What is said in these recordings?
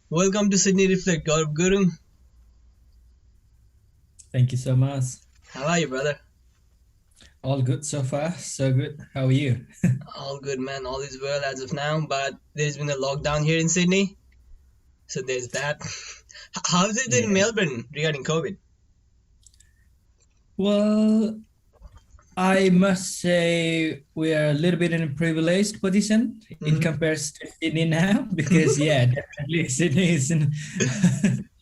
Welcome to Sydney Reflect, Gaurab Gurung. Thank you so much. How are you, brother? All good so far. So good. How are you? All good, man. All is well as of now, but there's been a lockdown here in Sydney, so there's that. How's it in Yeah. Melbourne regarding COVID? Well, I must say we are a little bit in a privileged position in Mhm. comparison to Sydney now, because yeah, definitely Sydney is in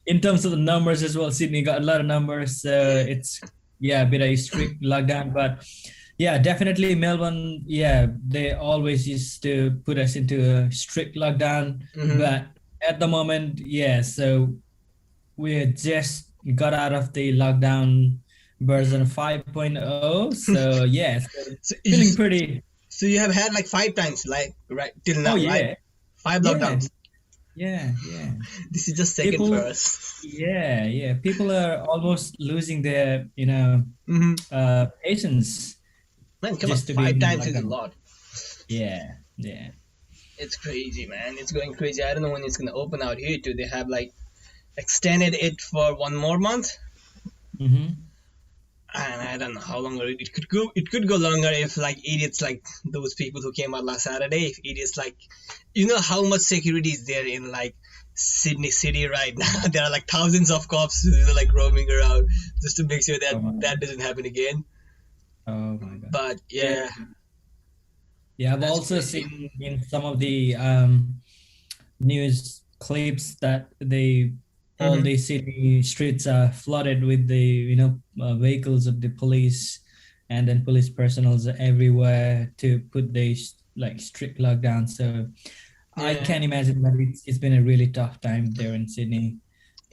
in terms of the numbers as well. Sydney got a lot of numbers, so Yeah. it's a bit of a strict lockdown. But yeah, definitely Melbourne. Yeah, they always used to put us into a strict lockdown, Mm-hmm. but at the moment, yeah. So we just got out of the lockdown version 5.0. So yes, So feeling you, pretty. so you have had like 5 times, like right till Oh now, right? yeah, Five yeah, lockdowns. yeah. This is just second for People, us. yeah. People are almost losing their, Mm-hmm. patience Man, come on, just to be five in times is a lockdown. lot. Yeah. It's crazy, man. It's going crazy. I don't know when it's gonna open out here too. They have like extended it for one more month. Mm-hmm. And I don't know how long it could go. It could go longer if like idiots like those people who came out last Saturday. If idiots like, you know how much security is there in like Sydney City right now. There are like thousands of cops who are like roaming around just to make sure that Oh my, that doesn't happen again. oh my God. But Yeah, yeah, yeah. I've that's also crazy. seen in some of the news clips that all Hmm. the city streets are flooded with the vehicles of the police, and then police personals everywhere to put the like strict lockdown. So I Yeah, can imagine that it's been a really tough time there in Sydney.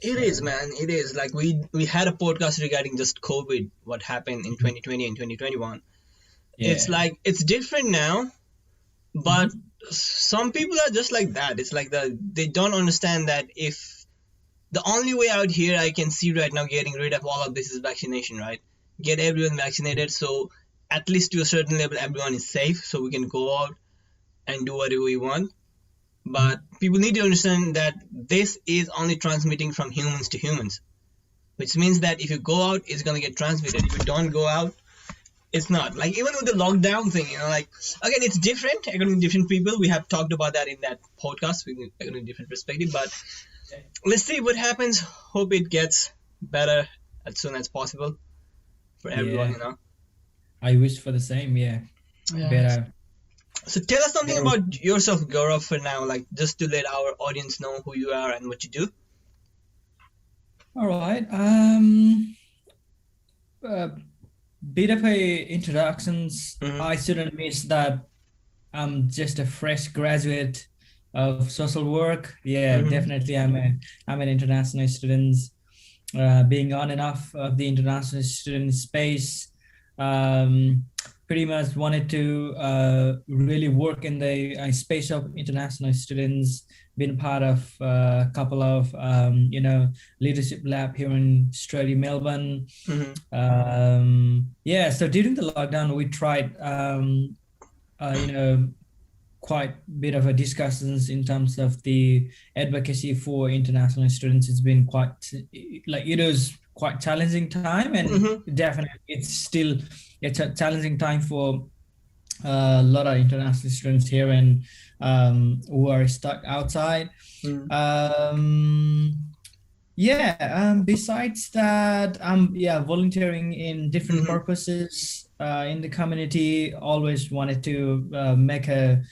it is, So man. It is like we had a podcast regarding just COVID, what happened in 2020 and 2021. It's yeah. like it's different now, but Mhm. some people are just like that. It's like they don't understand that if the only way out here I can see right now getting rid of all of this is vaccination, right? Get everyone vaccinated, so at least to a certain level everyone is safe, so we can go out and do whatever we want. But people need to understand that this is only transmitting from humans to humans, which means that if you go out, it's gonna get transmitted. If you don't go out, it's not. Like even with the lockdown thing, like again, it's different according to different people. We have talked about that in that podcast, according to different perspective. But let's see what happens. Hope it gets better as soon as possible for everyone. Yeah, I wish for the same. Yeah, Yeah. better, So tell us something better. about yourself, Gaurav, for now, like just to let our audience know who you are and what you do. All right. Uh, Bit of a introductions. Mm-hmm. I shouldn't miss that I'm just a fresh graduate of social work. Yeah, Mm-hmm. definitely. I'm an international student. Being on and off of the international student space, um, pretty much wanted to really work in the space of international students. Been part of a couple of leadership lab here in Australia, Melbourne. Mm-hmm. Yeah, so during the lockdown, we tried quite a bit of a discussions in terms of the advocacy for international students. It's been quite like it was quite challenging time, and Mm-hmm. definitely it's a challenging time for a lot of international students here, and who are stuck outside. Mm-hmm. um yeah, besides that, volunteering in different Mm-hmm. purposes in the community. Always wanted to make a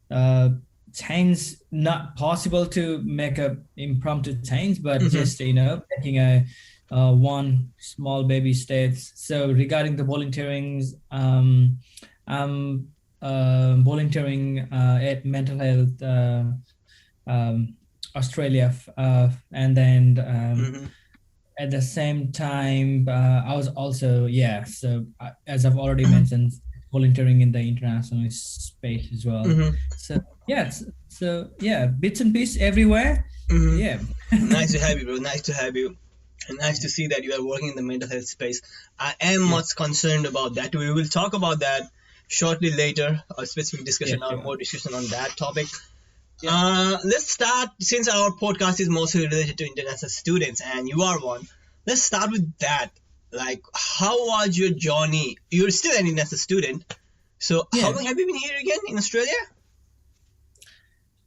uh, change. Not possible to make a impromptu change, but Mm-hmm. just taking a one small baby steps. So regarding the volunteering, I'm volunteering at mental health. Um, Australia, and then Mm-hmm. at the same time, I was also, so as I've already mentioned, volunteering in the international space as well. Mm-hmm. So yeah, bits and pieces everywhere. Mm-hmm. Yeah. Nice to have you, bro. Nice to have you. And nice to see that you are working in the mental health space. I am much concerned about that. We will talk about that shortly later, a specific discussion or more discussion on that topic. Let's start, since our podcast is mostly related to international students and you are one. Let's start with that. Like, how was your journey? You're still an international student. So how long have you been here again in Australia?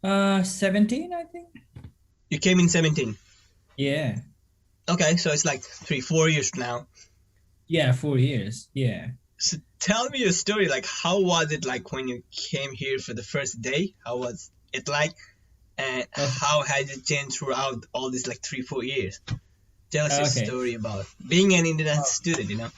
17, I think. You came in 17? Yeah. Okay, so it's like 3-4 years now. Yeah, 4 years. Yeah. So tell me your story. Like, how was it like when you came here for the first day? How was it like? And how has it changed throughout all these like 3-4 years? Tell us your story about being an international student, you know?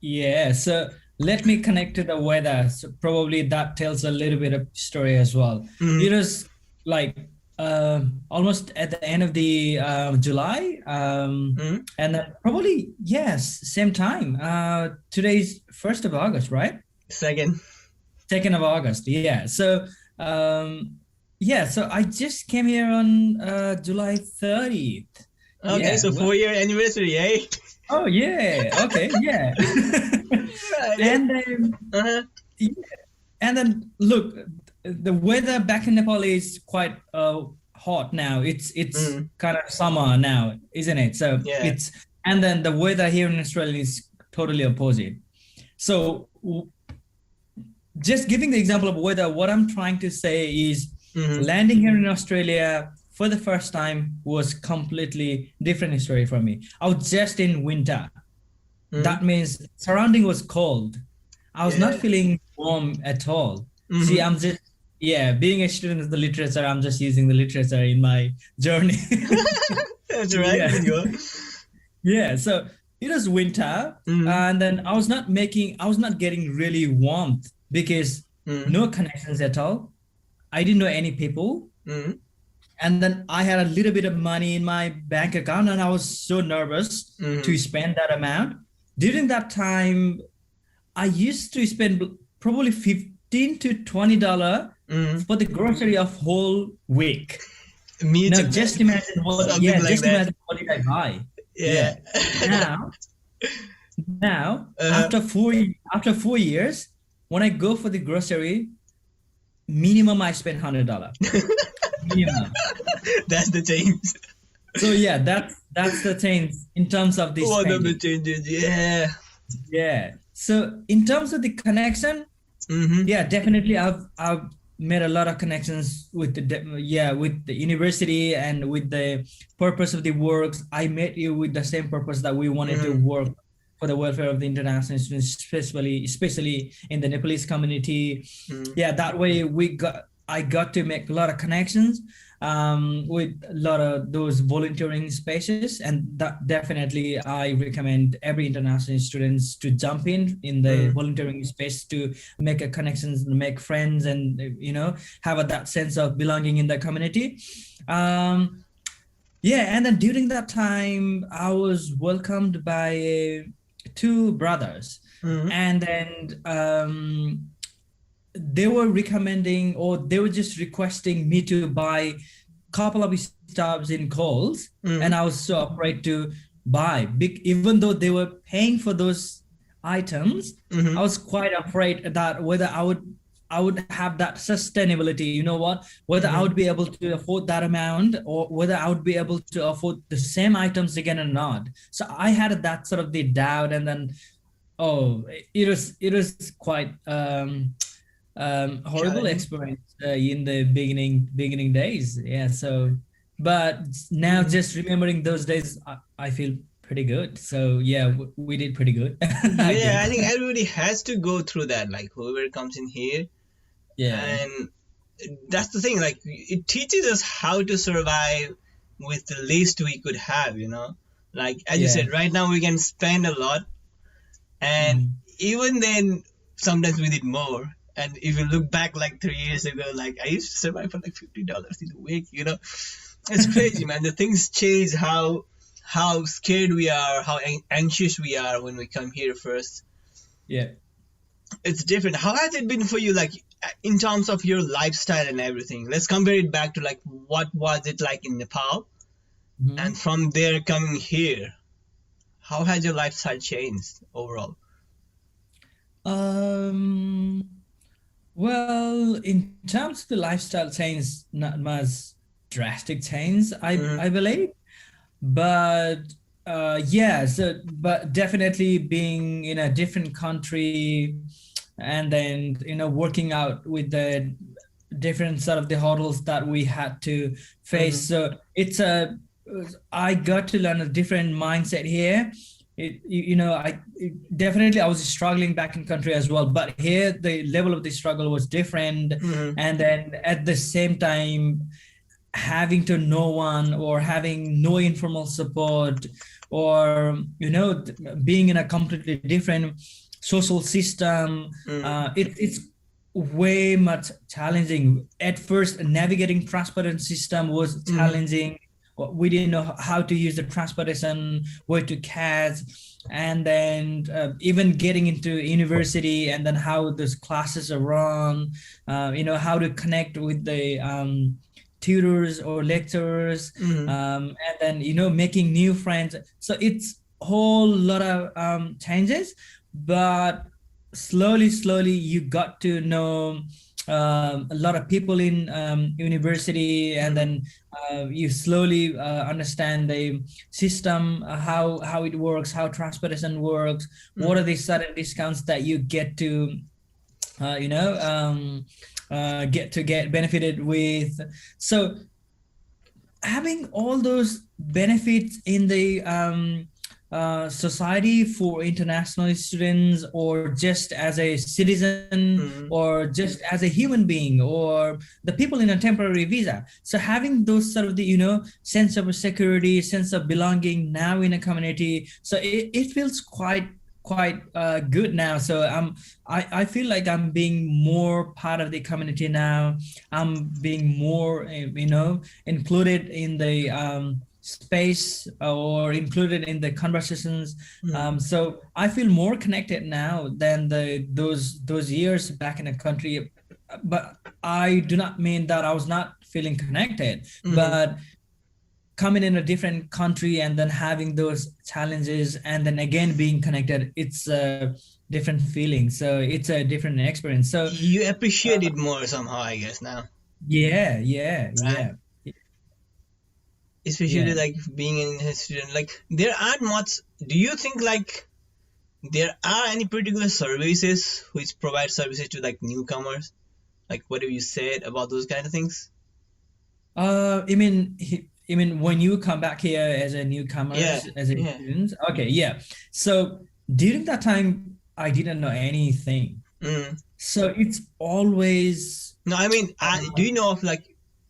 Yeah, so let me connect to the weather. So probably that tells a little bit of story as well. It was like almost at the end of the July, and then probably same time. Today's 1st of August, right? 2nd of August. Yeah. So so I just came here on July 30th. Okay, so 4-year anniversary, eh? Oh yeah. Okay. Yeah. And then and then look, the weather back in Nepal is quite hot now. It's kind of summer now, isn't it? So it's, and then the weather here in Australia is totally opposite. So just giving the example of weather, what I'm trying to say is landing here in Australia for the first time was completely different story for me. I was just in winter. That means surrounding was cold. I was not feeling warm at all. See, I'm just, being a student of the literature, I'm just using the literature in my journey. That's right. Yeah, so it was winter, and then I was not getting really warmth because no connections at all. I didn't know any people. And then I had a little bit of money in my bank account, and I was so nervous to spend that amount. During that time, I used to spend probably $15 to $20 for the grocery of whole week. Now, just imagine what did I buy. Yeah. Now, after 4 years, when I go for the grocery, minimum I spend $100. Minimum. That's the change. So that's the change in terms of this. One of the changes, yeah. So in terms of the connection, definitely I've made a lot of connections with the university and with the purpose of the works. I met you with the same purpose that we wanted to work for the welfare of the international students, especially in the Nepalese community. That way I got to make a lot of connections with a lot of those volunteering spaces, and that definitely I recommend every international students to jump in the volunteering space to make a connections, make friends, and have that sense of belonging in the community. And then during that time I was welcomed by 2 brothers, and then they were recommending, or they were just requesting me to buy a couple of stuffs in Coles, and I was so afraid to buy, even though they were paying for those items. I was quite afraid that whether I would have that sustainability, whether I would be able to afford that amount, or whether I would be able to afford the same items again or not. So I had that sort of the doubt, and then it was quite horrible experience in the beginning days. So but now just remembering those days, I feel pretty good. So we did pretty good. I think everybody has to go through that, like whoever comes in here. And that's the thing, like it teaches us how to survive with the least we could have, like as you said, right now we can spend a lot, and even then sometimes we did more. And if you look back like 3 years ago, like I used to survive for like $50 in a week, It's crazy, man. The things change, how scared we are, how anxious we are when we come here first. Yeah. It's different. How has it been for you, like in terms of your lifestyle and everything? Let's compare it back to like what was it like in Nepal and from there coming here, how has your lifestyle changed overall? Um, well, in terms of the lifestyle change, not much drastic change, Mm-hmm. I believe. But yeah, so but definitely being in a different country, and then working out with the different sort of the hurdles that we had to face. Mm-hmm. So it's a I got to learn a different mindset here. Definitely I was struggling back in country as well, but here the level of the struggle was different. Mm-hmm. And then at the same time, having to no one or having no informal support, or being in a completely different social system, Mm-hmm. it's way much challenging. At first, navigating transportation system was Mm-hmm. challenging. We didn't know how to use the transportation, where to catch, and then even getting into university, and then how those classes are run, how to connect with the tutors or lecturers, Mm-hmm. and then making new friends. So it's a whole lot of changes, but slowly you got to know a lot of people in university, and Mm-hmm. then you slowly understand the system, how it works, how transportation works, what are Mm-hmm. the sudden discounts that you get to uh, you know um, get benefited with. So having all those benefits in the society for international students, or just as a citizen, Mm-hmm. or just as a human being, or the people in a temporary visa. So having those sort of the sense of security, sense of belonging now in a community, so it feels quite good now. So I feel like I'm being more part of the community now. I'm being more included in the space, or included in the conversations. Mm-hmm. So I feel more connected now than those years back in the country. But I do not mean that I was not feeling connected, Mm-hmm. but coming in a different country and then having those challenges and then again being connected, it's a different feeling. So it's a different experience. So You appreciate it more somehow, I guess now, yeah, yeah, right? yeah, Especially yeah. like being in a student, like there aren't much. Do you think like there are any particular services which provide services to like newcomers? Like what have you said about those kind of things? You mean when you come back here as a Yeah, newcomers, as a yeah. student? Okay, yeah. So during that time, I didn't know anything. Mm. So it's always No, I mean, do you know of like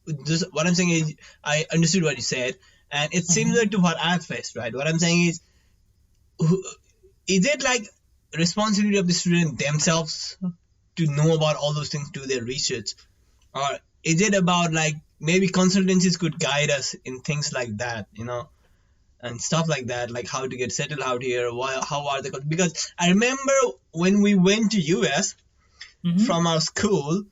this? What I'm saying is, I understood what you said, and it's similar to what I've faced, right? What I'm saying is, who- is it like responsibility of the student themselves to know about all those things, do their research, or is it about like maybe consultancies could guide us in things like that, and stuff like that, like how to get settled out here, why, how are the because I remember when we went to US Mhm. from our school,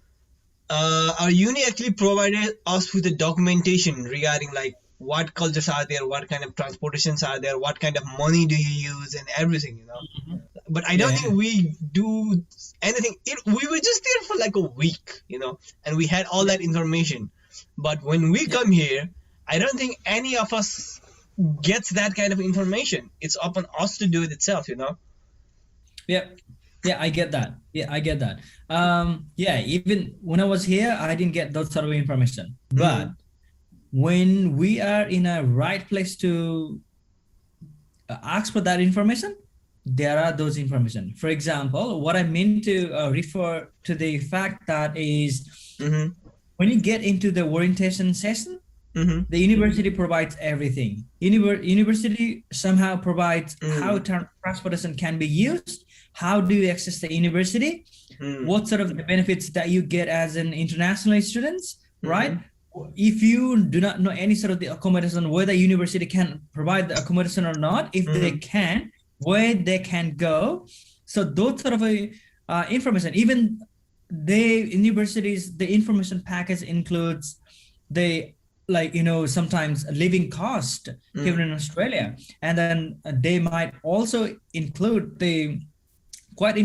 our uni actually provided us with the documentation regarding like what cultures are there, what kind of transportations are there, what kind of money do you use, and everything, Mhm. But I don't think Yeah. we do anything. We were just there for like a week, and we had all Yeah. that information. But when we Yeah. come here, I don't think any of us gets that kind of information. It's upon us to do it itself. Yeah. Yeah, I get that. Yeah, I get that. Yeah, even when I was here, I didn't get those sort of information. But Mm, when we are in a right place to ask for that information, there are those information. For example, what I mean to refer to the fact that is, mm-hmm, when you get into the orientation session, mm-hmm, the university provides everything. University somehow provides how mm, transportation can be used, how do you access the university, mm, what sort of the benefits that you get as an international students, right? mm-hmm, If you do not know any sort of the accommodation, whether university can provide the accommodation or not, if they mm, can, where they can go. So those sort of a information, even the universities, the information package includes the like sometimes a living cost here Mm, in Australia, and then they might also include the quite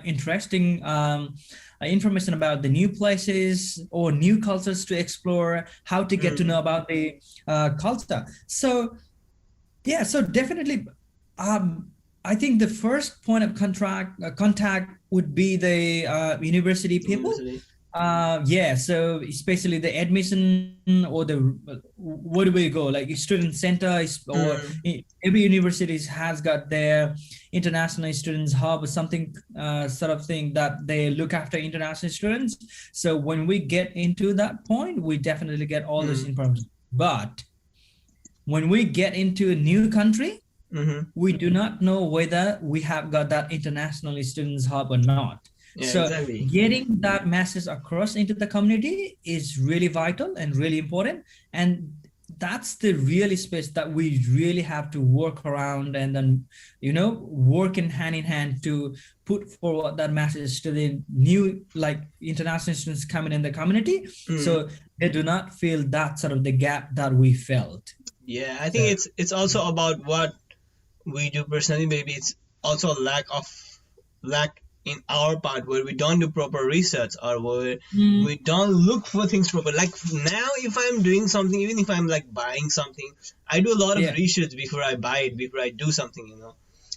interesting information about the new places or new cultures to explore, how to get to mm, know about the culture. So yeah, so definitely, um, I think the first point of contact would be the university people. university. Yeah, so especially the admission or the where do we go? Like student center or Mm, every university has got their international students hub or something sort of thing that they look after international students. So when we get into that point, we definitely get all this mm, information. But when we get into a new country, mm-hmm. we do not know whether we have got that international students hub or not. Yeah, So exactly. getting that message across into the community is really vital and really important. And that's the really space that we really have to work around, and then work in hand to put forward that message to the new like international students coming in the community, Mm. so they do not feel that sort of the gap that we felt. Yeah, I think So it's also about what we do personally. Maybe it's also a lack in our part where we don't do proper research or where mm, we don't look for things proper. Like now, if I'm doing something, even if I'm like buying something, I do a lot of yeah, research before I buy it, before I do something.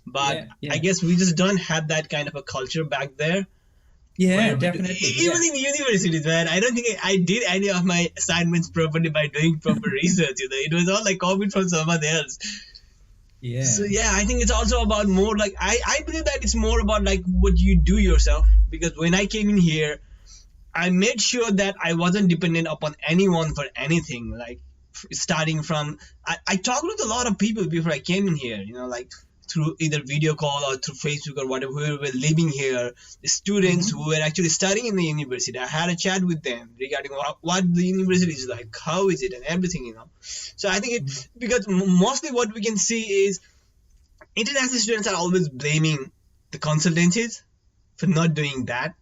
But yeah, I yeah. guess we just don't have that kind of a culture back there Yeah, where we do, definitely. even Yeah. in universities, man. I don't think I did any of my assignments properly by doing proper research. It was all like copied from someone else. So Yeah. yeah, I think it's also about more like I believe that it's more about like what you do yourself, because when I came in here, I made sure that I wasn't dependent upon anyone for anything. Like starting from, I talked with a lot of people before I came in here. Like through either video call or through Facebook or whatever. Who were living here, the students Hmm. who were actually studying in the university. I had a chat with them regarding what the university is like, how is it, and everything. So I think it, because mostly what we can see is international students are always blaming the consultancies for not doing that,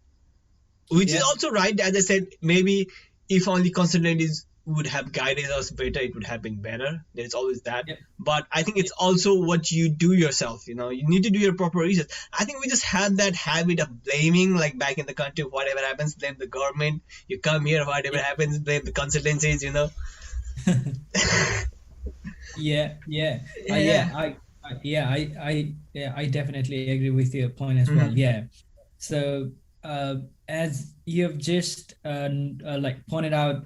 which is Yeah. also right. As I said, maybe if only consultancies would have guided us better, it would have been better. There's always that. Yeah. But I think Yeah. it's also what you do yourself. You need to do your proper research. I think we just had that habit of blaming, like back in the country, whatever happens, blame the government. You come here, whatever Yeah. happens, blame the consultancies. Yeah. Yeah. Yeah. I definitely agree with your point as well. Mm-hmm. Yeah. So, as you've just like pointed out,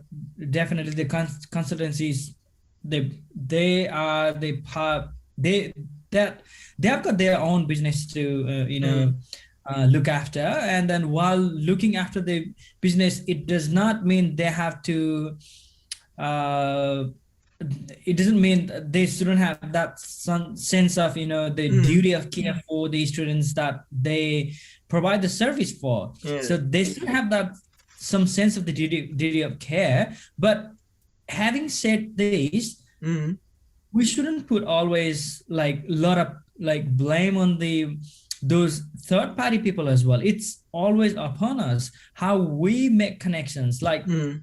definitely the consultancies, they are the part they that they have got their own business to Mm-hmm. look after, and then while looking after the business, it does not mean they have to uh, it doesn't mean that they shouldn't have that some sense of the Mm-hmm. duty of care for the students that they provide the service for. Yeah. So they still have that some sense of the duty of care. But having said this, Mm-hmm. we shouldn't put always like a lot of like blame on the those third party people as well. It's always upon us how we make connections. Like Mm-hmm.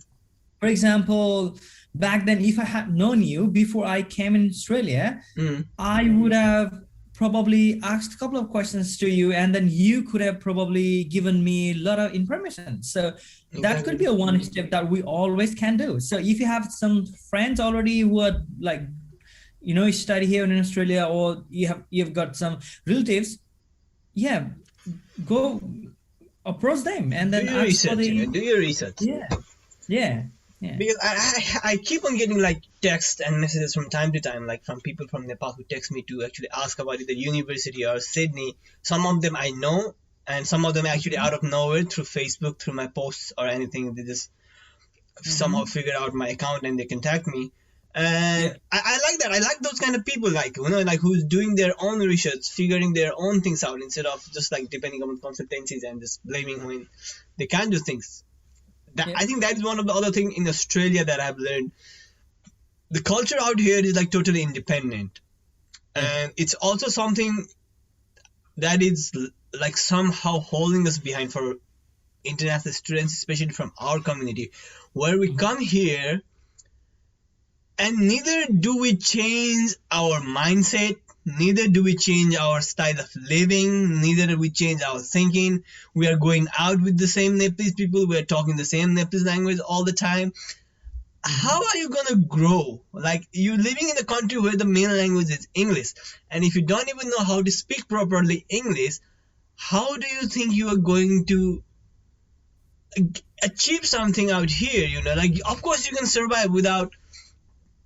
for example, back then, if I had known you before I came in Australia, Mm-hmm. I would have probably asked a couple of questions to you, and then you could have probably given me a lot of information. So that could Exactly. be a one step that we always can do. So if you have some friends already who are like, study here in Australia, or you've got some relatives, yeah, go approach them and Do then your ask for research. the Do your research. yeah, yeah, yeah. Because I keep on getting like texts and messages from time to time, like from people from Nepal who text me to actually ask about either university or Sydney. Some of them I know, and some of them actually out of nowhere through Facebook, through my posts or anything. They just somehow Mm-hmm. figure out my account and they contact me. And Yeah. I like that. I like those kind of people, like like who's doing their own research, figuring their own things out instead of just like depending on consultancies and just blaming when they can't do things. Yeah. I think that is one of the other thing in Australia that I've learned. The culture out here is like totally independent, Yeah. and it's also something that is like somehow holding us behind for international students, especially from our community, where we Mhm. come here. And neither do we change our mindset, neither do we change our style of living, neither do we change our thinking. We are going out with the same Nepalese people, we are talking the same Nepalese language all the time. How are you gonna grow? Like, you're living in a country where the main language is English, and if you don't even know how to speak properly English, how do you think you are going to achieve something out here? Like, of course you can survive without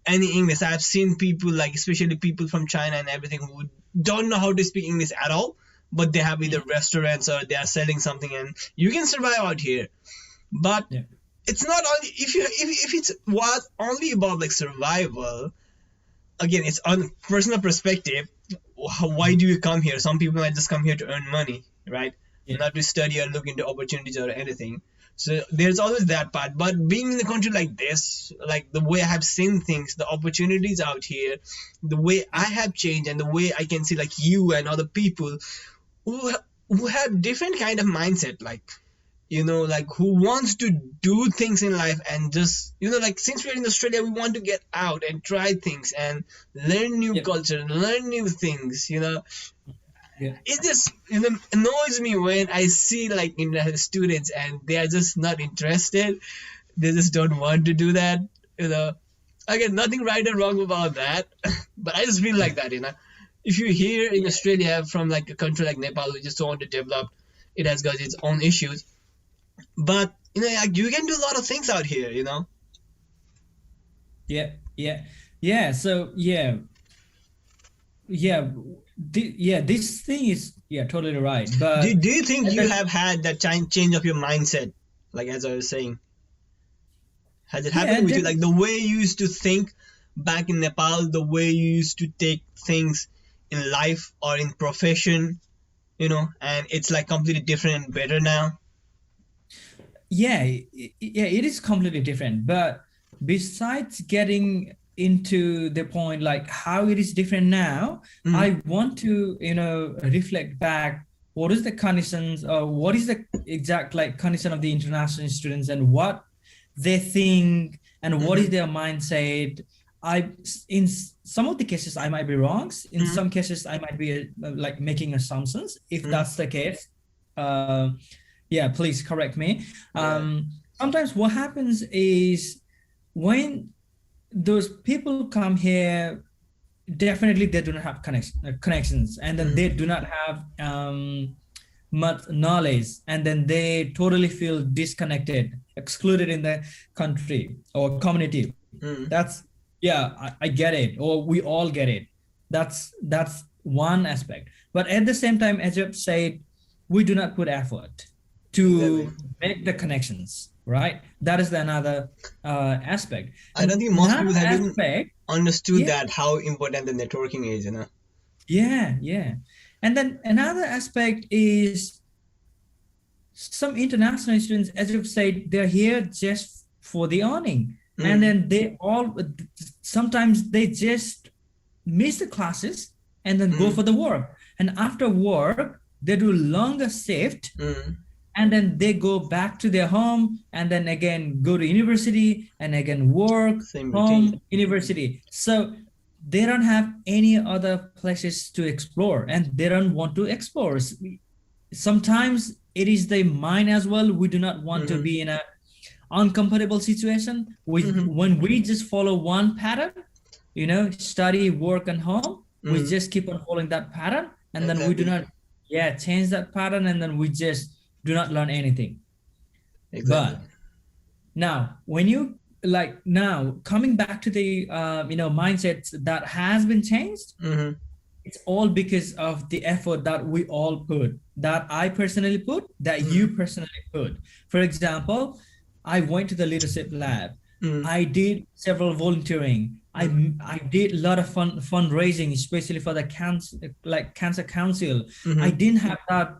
any English. I've seen people, like especially people from China and everything, who don't know how to speak English at all, but they have either restaurants or they are selling something, and you can survive out here. But it's not only if it was only about like survival. Again, it's on personal perspective. Why do you come here? Some people might just come here to earn money, right? Not to study or look into opportunities or anything. So there's always that part. But being in a country like this, like the way I have seen things, the opportunities out here, the way I have changed, and the way I can see like you and other people who have different kind of mindset, like, like who wants to do things in life, and just, like, since we're in Australia, we want to get out and try things and learn new culture, learn new things. It just annoys me when I see like students and they are just not interested. They just don't want to do that. Again, nothing right or wrong about that, but I just feel like that. If you're here in Australia from like a country like Nepal, who just want to develop, it has got its own issues. But like, you can do a lot of things out here. So this thing is totally right. But do you think you have had that change of your mindset, like as I was saying? Has it happened with you, like the way you used to think back in Nepal, the way you used to take things in life or in profession, and it's like completely different and better now? It is completely different. But besides getting into the point like how it is different now, I want to reflect back what is the conditions, or what is the exact like condition of the international students, and what they think, and what is their mindset. In some of the cases I might be wrong, in some cases I might be like making assumptions. If that's the case, please correct me. Sometimes what happens is, when those people come here, definitely they do not have connections, and then they do not have much knowledge, and then they totally feel disconnected, excluded in the country or community. That's I get it, or we all get it. That's one aspect. But at the same time, as you've said, we do not put effort to make the connections, right? That is another aspect. I don't think most people have even understood that, how important the networking is, And then another aspect is, some international students, as you've said, they're here just for the earning. And then sometimes they just miss the classes and then go for the work. And after work, they do longer shift. And then they go back to their home, and then again go to university, and again work, home, university. So they don't have any other places to explore, and they don't want to explore. Sometimes it is the mind as well. We do not want to be in a uncomfortable situation. When we just follow one pattern, study, work, and home, we just keep on following that pattern, and then we do not change that pattern, and then we just do not learn anything. But now, when you coming back to the mindset that has been changed, it's all because of the effort that we all put, that I personally put, that you personally put. For example, I went to the leadership lab. I did several volunteering. I did a lot of fundraising, especially for the cancer council. I didn't have that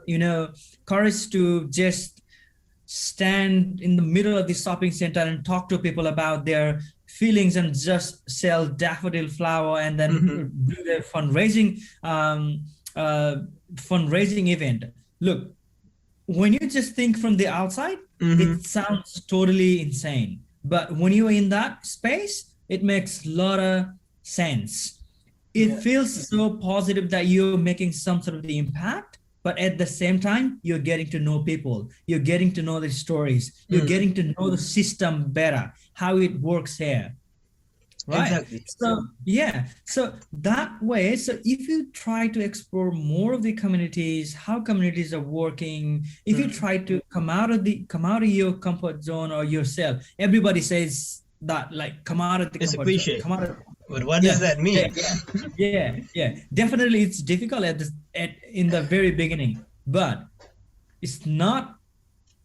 courage to just stand in the middle of the shopping center and talk to people about their feelings and just sell daffodil flower and then do the fundraising event. Look, when you just think from the outside, it sounds totally insane. But when you're in that space, it makes a lot of sense. It Yeah. feels so positive that you're making some sort of the impact, but at the same time, you're getting to know people, you're getting to know the stories, you're Mm, getting to know the system better, how it works here. Right. exactly. So yeah. So that way, so if you try to explore more of the communities, how communities are working, if you Mm. try to come out of your comfort zone or yourself, everybody says that like come out of the It's a comfort zone, cliche, come out of but what does yeah, that yeah, mean? yeah. Definitely it's difficult at in the very beginning, but it's not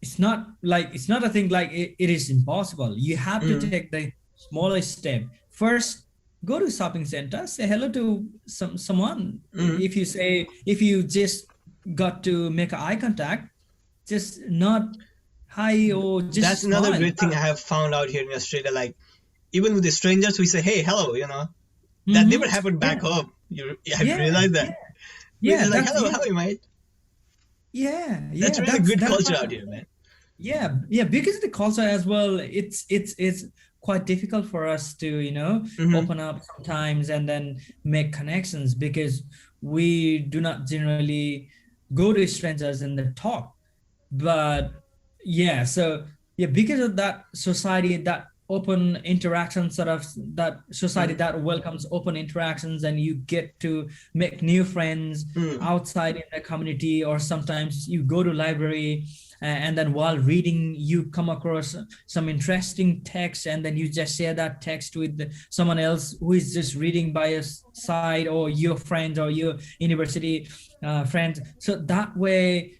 it's not a thing like it is impossible. You have to Mm, take the smallest step first. Go to shopping center, say hello to someone. mm. If you just got to make eye contact, just not hi or That's just another smile. great thing I have found out here in Australia. Like, even with the strangers, we say, "Hey, hello," That never Mm-hmm. happened back Yeah, home. You have you yeah, realized yeah, that? We yeah, just like, that's "Hello, yeah, hello, mate." That's yeah, really good that's culture what. out here, man. Yeah, because the culture as well, it's quite difficult for us to Mm-hmm. open up sometimes and then make connections because we do not generally go to strangers and then talk. But yeah, so yeah, because of that society, that open interaction sort of, that society Mm-hmm. that welcomes open interactions, and you get to make new friends Mm. outside in the community, or sometimes you go to library, and then while reading you come across some interesting text, and then you just share that text with someone else who is just reading by your side, or your friends or your university friends. So that way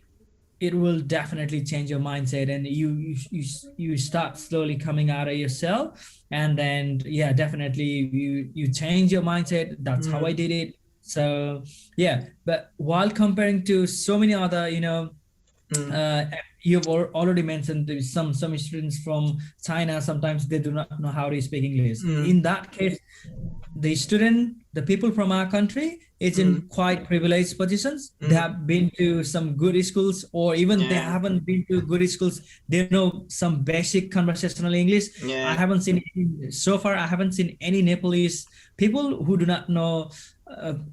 it will definitely change your mindset, and you start slowly coming out of yourself, and then yeah, definitely you change your mindset. That's how I Mm. did it. So yeah, but while comparing to so many other Mm. uh, you've already mentioned some students from China, sometimes they do not know how to speak English. Mm. In that case, the people from our country is Mm. in quite privileged positions. They Mm. have been to some good schools, or even they Yeah. haven't been to good schools. They know some basic conversational English. I Yeah. haven't seen so far. I haven't seen any Nepalese people who do not know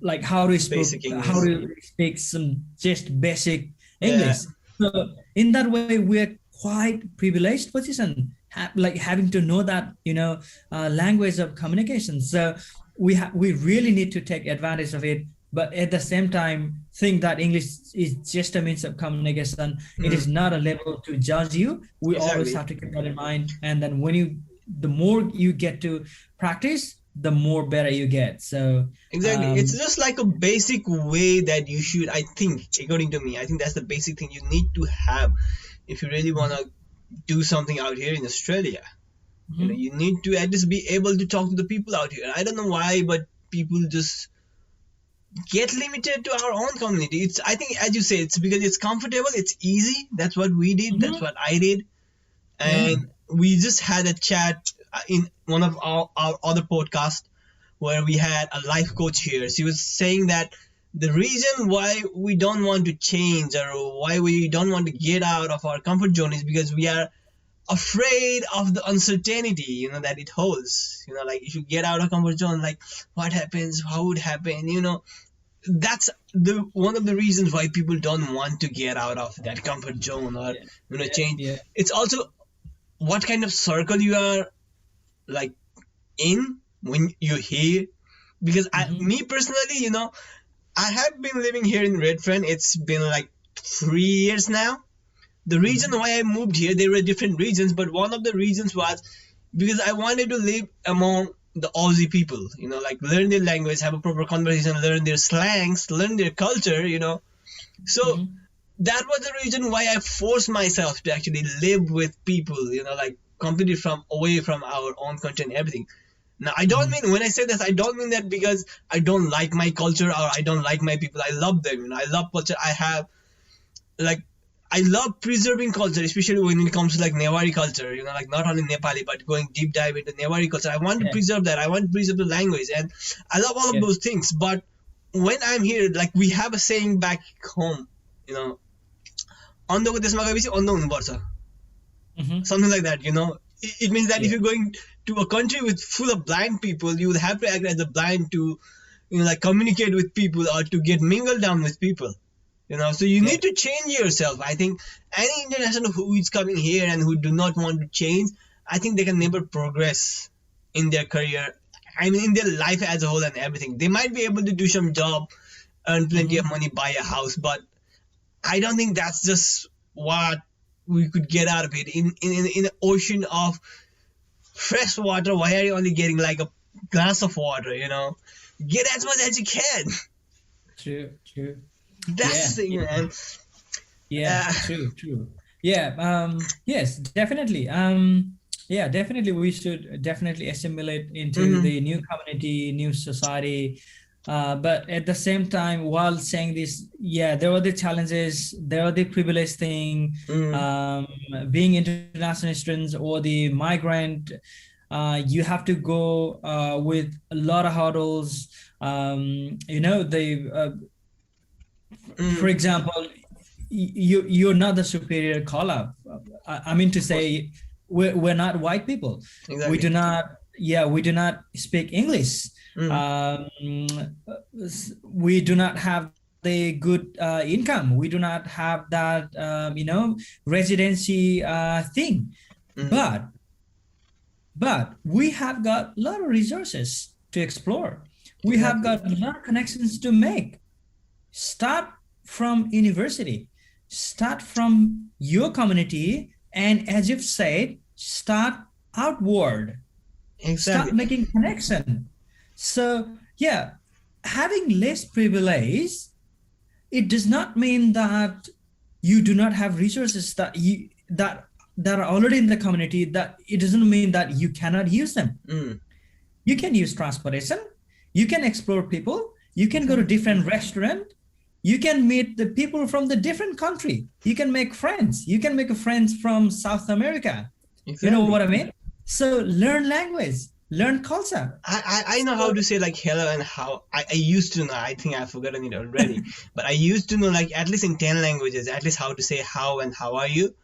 like Basic how English. to speak some just basic Yeah. English. So in that way, we're quite privileged position, like having to know that language of communication. So we really need to take advantage of it, but at the same time think that English is just a means of communication. It is Mm. not a level to judge you. We always Exactly. have to keep that in mind, and then the more you get to practice, the more better you get. So Exactly. It's um just like a basic way that you should, I think, according to me, I think that's the basic thing you need to have if you really want to do something out here in Australia. mhm, You need to at least be able to talk to the people out here. I don't know why, but people just get limited to our own community. It's, I think, as you say, it's because it's comfortable, it's easy. That's what we did. That's mhm, what I did. yeah. And we just had a chat in one of our other podcasts where we had a life coach here. She was saying that the reason why we don't want to change or why we don't want to get out of our comfort zone is because we are afraid of the uncertainty that it holds. Like if you get out of comfort zone, like what happens, how would happen, that's the one of the reasons why people don't want to get out of that comfort zone or Yeah, change. yeah, It's also what kind of circle you are like in when you're here, because mhm, me personally, I have been living here in Redfern. It's been like 3 years now. The reason mhm, why I moved here, there were different reasons, but one of the reasons was because I wanted to live among the Aussie people, like learn their language, have a proper conversation, learn their slangs, learn their culture. So mhm, that was the reason why I forced myself to actually live with people, like completely from away from our own country and everything. Now, I don't mhm, mean, when I say this, I don't mean that because I don't like my culture or I don't like my people. I love them, I love culture. Like, I love preserving culture, especially when it comes to like Newari culture, like not only Nepali, but going deep dive into Newari culture. I want to yeah, preserve that. I want to preserve the language, and I love all of yeah, those things. But when I'm here, like we have a saying back home, you know, अन्धको देशमा गएपछि अन्ध हुनुपर्छ, mhm, something like that. It means that if Yeah. you're going to a country with full of blind people, you will have to act as a blind to, like communicate with people or to get mingled down with people. So you Yeah. need to change yourself. I think any international who is coming here and who do not want to change, I think they can never progress in their career. I mean, in their life as a whole and everything. They might be able to do some job, earn plenty of Mm-hmm. money, buy a house, but I don't think that's just what we could get out of it. In an ocean of fresh water, why are you only getting like a glass of water? Get as much as you can. True. True. That's Yeah. the thing, man. Yeah, Uh, true, true. Yeah, yes, definitely. Yeah, definitely we should definitely assimilate into mhm, the new community, new society. But at the same time, while saying this, yeah, there are the challenges, there are the privilege thing, mhm, being international students or the migrant, you have to go with a lot of hurdles. For mhm. example, you're not the superior call up. I mean to Of course, say we're not white people. We exactly. do not, yeah, we do not speak English. Mhm, um, we do not have the good income. We do not have that residency thing. mhm. But we have got a lot of resources to explore. We have Exactly. got a lot of connections to make. Start from university, start from your community, and as you've said, start outward, start Exactly. making connection. So yeah, having less privilege, it does not mean that you do not have resources that are already in the community, that it doesn't mean that you cannot use them. Mm, You can use transportation, you can explore people, you can go to exactly. different restaurant, you can meet the people from the different country, you can make friends, you can make friends from South America. You know Exactly. what I mean? So learn language, learn culture. I know how So to say like hello and how. I used to know. I think I've forgotten it already. But I used to know like at least in 10 languages, at least how to say how and how are you.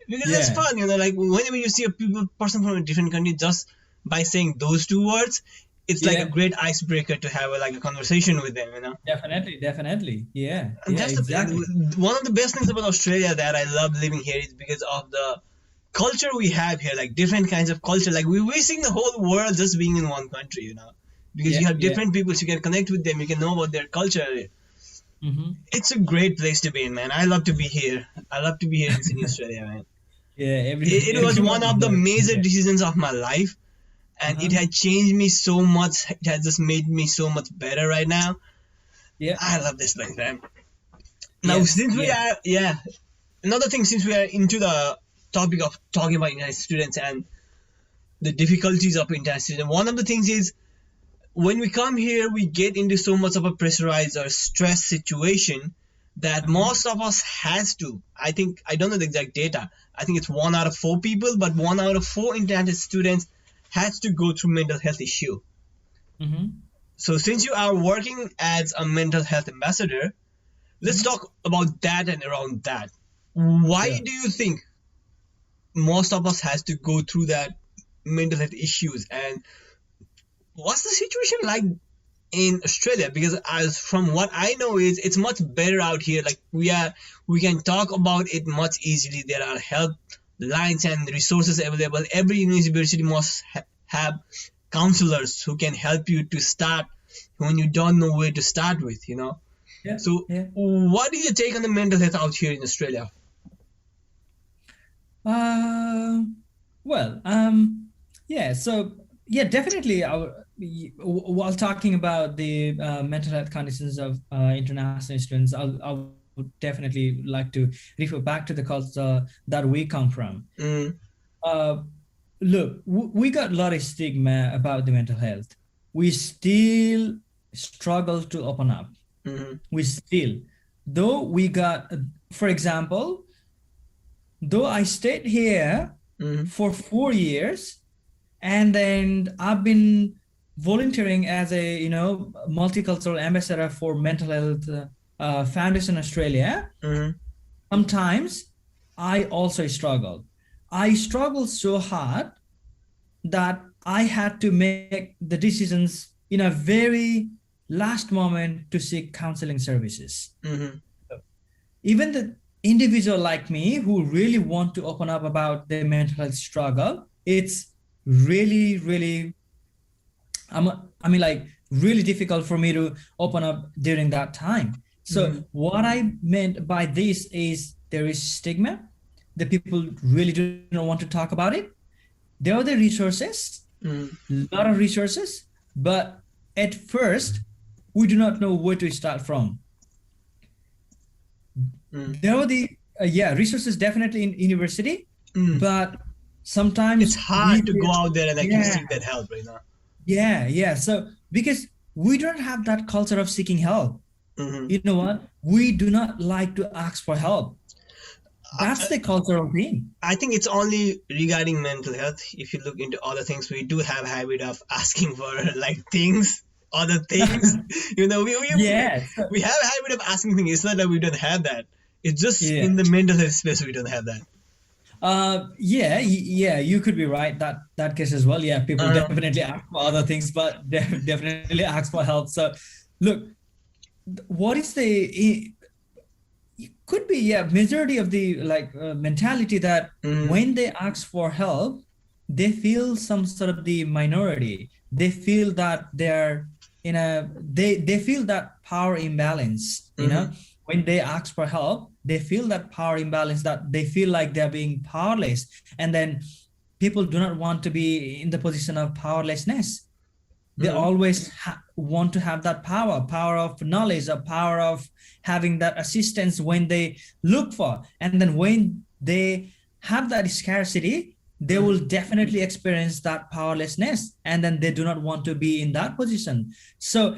Because it's yeah, fun, like whenever you see a person from a different country, just by saying those two words, it's like a yeah, great icebreaker to have like a conversation with them. definitely, definitely. Yeah, And yeah, that's exactly. one of the best things about Australia that I love living here is because of the culture we have here, like different kinds of culture. Like we're wasting the whole world just being in one country. Because you Yeah, have yeah. different people, so you can connect with them, you can know about their culture. Hmm. It's a great place to be in, man. I love to be here. I love to be here in Sydney, Australia, man. Yeah, It was everyone one of the does. major Yeah. decisions of my life, and it Uh-huh. had changed me so much. It has just made me so much better right now. Yeah. I love this place, man. Now, Yes. since we Yeah. are, yeah, another thing, since we are into the topic of talking about international students and the difficulties of international students, one of the things is when we come here, we get into so much of a pressurized or stress situation that Uh-huh. most of us has to. I think I don't know the exact data. I think it's 1 out of 4 people, but 1 out of 4 international students has to go through mental health issue. Mm-hmm. So since you are working as a mental health ambassador, let's Mm-hmm. talk about that and around that. Why Sure. do you think most of us has to go through that mental health issues, and what's the situation like in Australia? Because as from what I know is it's much better out here. Like we can talk about it much easily. There are help lines and resources available. Every university must have counselors who can help you to start when you don't know where to start with. Yeah. So Yeah. what do you take on the mental health out here in Australia? Uh, well, yeah. So yeah, definitely. While talking about the mental health conditions of international students, I would definitely like to refer back to the culture that we come from. Mm, Uh, Look, we got a lot of stigma about the mental health. We still struggle to open up. mm, We still, though we got, for example, though I stayed here mm, for 4 years, and then I've been volunteering as a multicultural ambassador for mental health foundation Australia. mm, Sometimes I also struggle. I struggle so hard that I had to make the decisions in a very last moment to seek counseling services. Even the individual like me who really want to open up about their mental health struggle, it's really, really, I mean, like really difficult for me to open up during that time. So what I meant by this is there is stigma. The people really do not want to talk about it. There are the resources, a lot of resources, but at first we do not know where to start from. There are the resources definitely in university, but sometimes it's hard to go out there and actually seek that help right now. Yeah. So because we don't have that culture of seeking help. You know what? We do not like to ask for help. That's the cultural thing. I think it's only regarding mental health. If you look into other things, we do have habit of asking for like things, other things. You know, we have a habit of asking things. It's not that we don't have that. It's just in the mental health space we don't have that. You could be right that case as well. Yeah, people definitely ask for other things, but definitely ask for help. So, look, what is the could be majority of the mentality that when they ask for help, they feel some sort of the minority. They feel that they're in a they feel that power imbalance. You know, when they ask for help, they feel that power imbalance, that they feel like they're being powerless, and then people do not want to be in the position of powerlessness. They always want to have that power of knowledge, a power of having that assistance when they look for. And then when they have that scarcity, they will definitely experience that powerlessness. And then they do not want to be in that position. So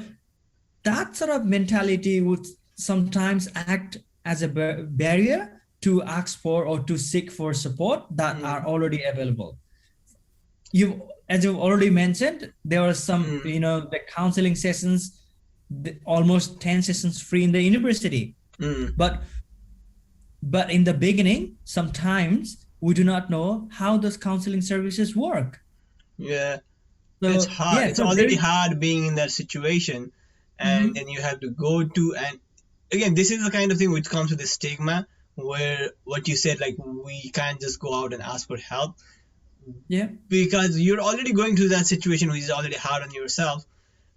that sort of mentality would sometimes act as a barrier to ask for or to seek for support that are already available. As you've already mentioned, there are some, the counseling sessions, almost 10 sessions free in the university. But in the beginning, sometimes we do not know how those counseling services work. Yeah. So, it's hard. It's already hard being in that situation. And then you have to go to, and again, this is the kind of thing which comes with the stigma, where what you said, like we can't just go out and ask for help. Yeah, because you're already going through that situation which is already hard on yourself,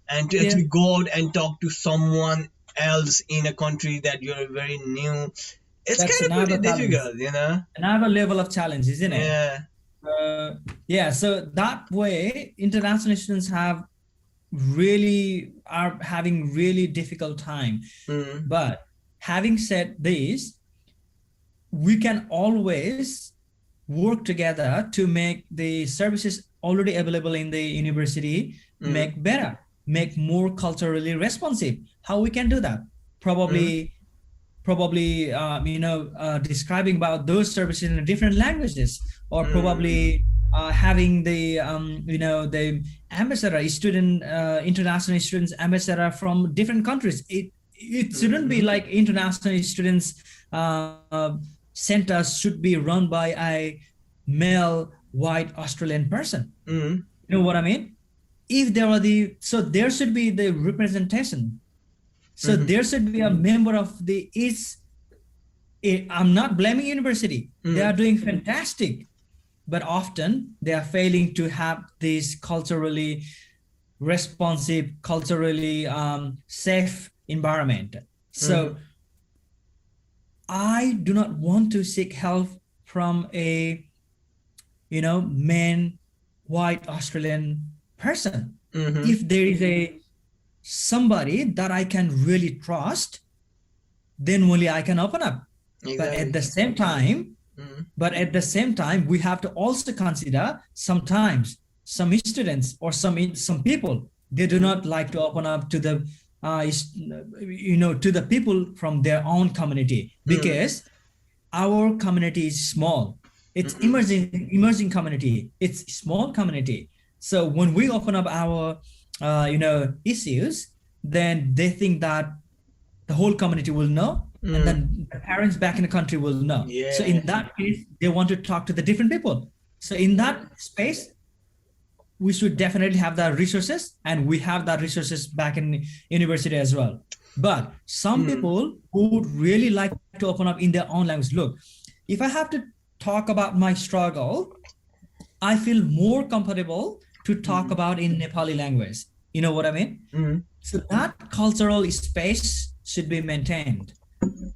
and to actually go out and talk to someone else in a country that you're very new, it's kind of pretty difficult, you know. Another level of challenge, isn't it? So that way international students are having really difficult time. But having said this, we can always work together to make the services already available in the university make better, make more culturally responsive. How we can do that? Probably describing about those services in different languages, or probably having the the ambassador, international students ambassador from different countries. It shouldn't be like international students centers should be run by a male white Australian person. You know what I mean? If there are there should be the representation. So there should be a member of the I'm not blaming university. They are doing fantastic, but often they are failing to have this culturally responsive, culturally safe environment. So I do not want to seek help from a, man, white Australian person. If there is somebody that I can really trust, then only I can open up. Exactly. But at the same time, we have to also consider sometimes some students or some people, they do not like to open up to the to the people from their own community, because our community is small. It's emerging community. It's small community. So when we open up our issues, then they think that the whole community will know, and then the parents back in the country will know. So in that case, they want to talk to the different people. So in that space, we should definitely have the resources, and we have that resources back in university as well. But some people who would really like to open up in their own language. Look, if I have to talk about my struggle, I feel more comfortable to talk about in Nepali language. You know what I mean? So that cultural space should be maintained.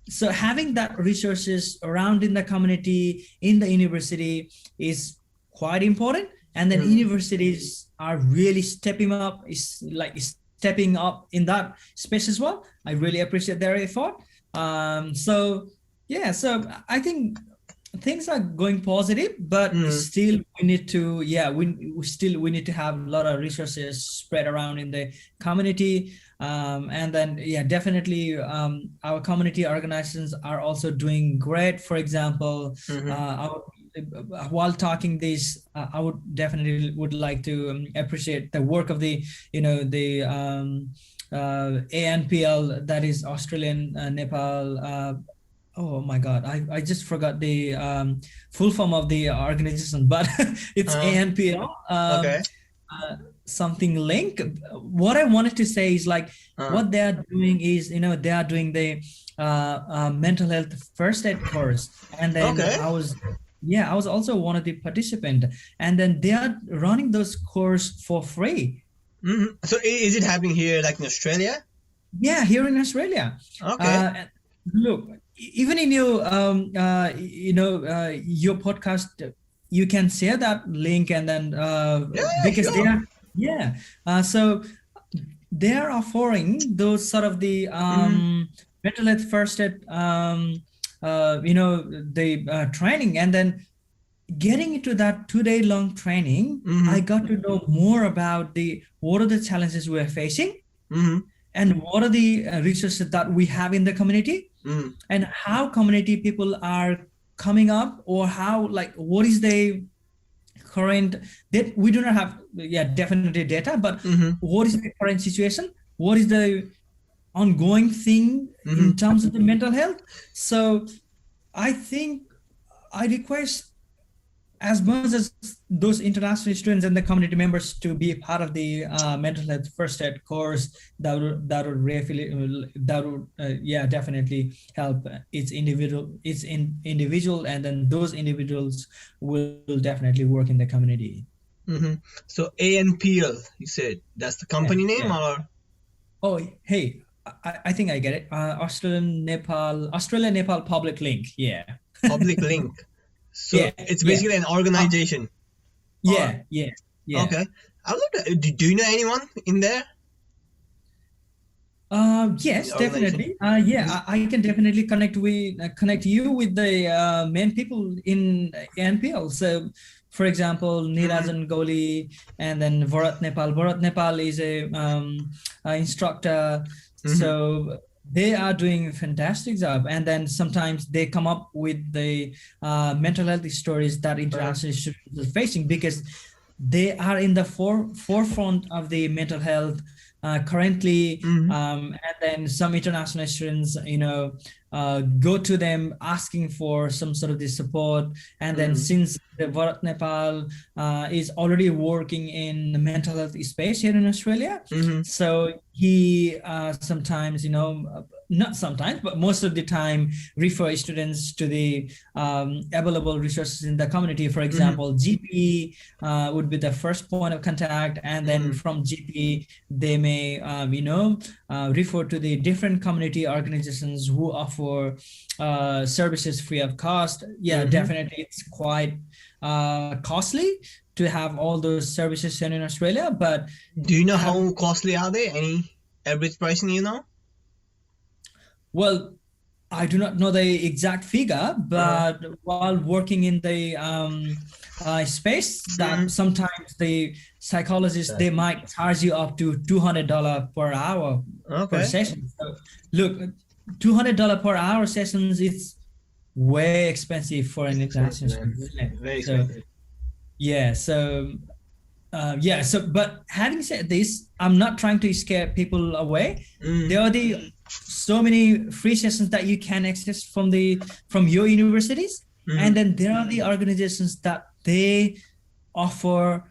So having that resources around in the community, in the university is quite important. And then universities are really stepping up, stepping up in that space as well. I really appreciate their effort. So I think things are going positive, but still we need to we need to have a lot of resources spread around in the community. And then definitely our community organizations are also doing great. For example, while talking this, I would like to appreciate the work of the ANPL, that is Australian Nepal. Oh my God, I just forgot the full form of the organization, but it's ANPL. Okay. Something link. What I wanted to say is what they are doing is, they are doing the mental health first aid course. And then I was also one of the participant. And then they are running those course for free. So is it happening here like in Australia? Yeah, here in Australia. Okay. Look, even in your your podcast, you can share that link, and then because sure. So they are offering those sort of the mental health first aid training, and then getting into that 2-day long training, I got to know more about what are the challenges we are facing, and what are the resources that we have in the community, and how community people are coming up, or how, what is the current that we do not have definitely data, but what is the current situation, what is the ongoing thing in terms of the mental health. So I think I request as much as those international students and the community members to be a part of the mental health first aid course. That would definitely help its individual, and then those individuals will definitely work in the community. So ANPL, you said that's the company name, or? Oh, hey, I think I get it. Australia Nepal Public Link. Yeah. Public Link. So it's basically an organization. Yeah. Okay. I would love to, do you know anyone in there? Yes, definitely. I can definitely connect you with the main people in NPL. So, for example, Niranjan Goli, and then Bharat Nepal. Bharat Nepal is a instructor. So they are doing a fantastic job, and then sometimes they come up with the mental health stories that international students are facing, because they are in the forefront of the mental health currently. And then some international students go to them asking for some sort of the support, and then since the Bharat Nepal is already working in the mental health space here in Australia, so he sometimes, not sometimes, but most of the time, refer students to the available resources in the community. For example, GP would be the first point of contact, and then from GP they may refer to the different community organizations who offer services free of cost. Definitely it's quite costly to have all those services here in Australia, but do you know how costly are they? Any average pricing, Well, I do not know the exact figure, but while working in the space, that sometimes the psychologists, they might charge you up to $200 per hour per session. So, look, $200 per hour sessions, it's way expensive for an international student. Very expensive. But having said this, I'm not trying to scare people away. There are so many free sessions that you can access from your universities, and then there are the organizations that they offer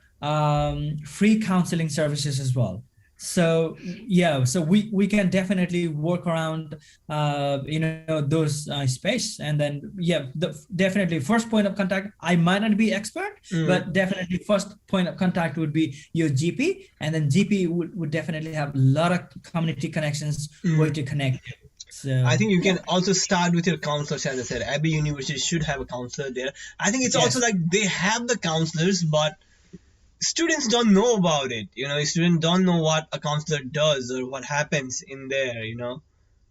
free counseling services as well. So yeah, so we can definitely work around those space, and then yeah, definitely first point of contact. I might not be expert, but definitely first point of contact would be your GP, and then GP would definitely have a lot of community connections where to connect. So I think you yeah, can also start with your counselors. As I said, every university should have a counselor there. I think it's also yes. like they have the counselors, but students don't know about it. Students don't know what a counselor does or what happens in there.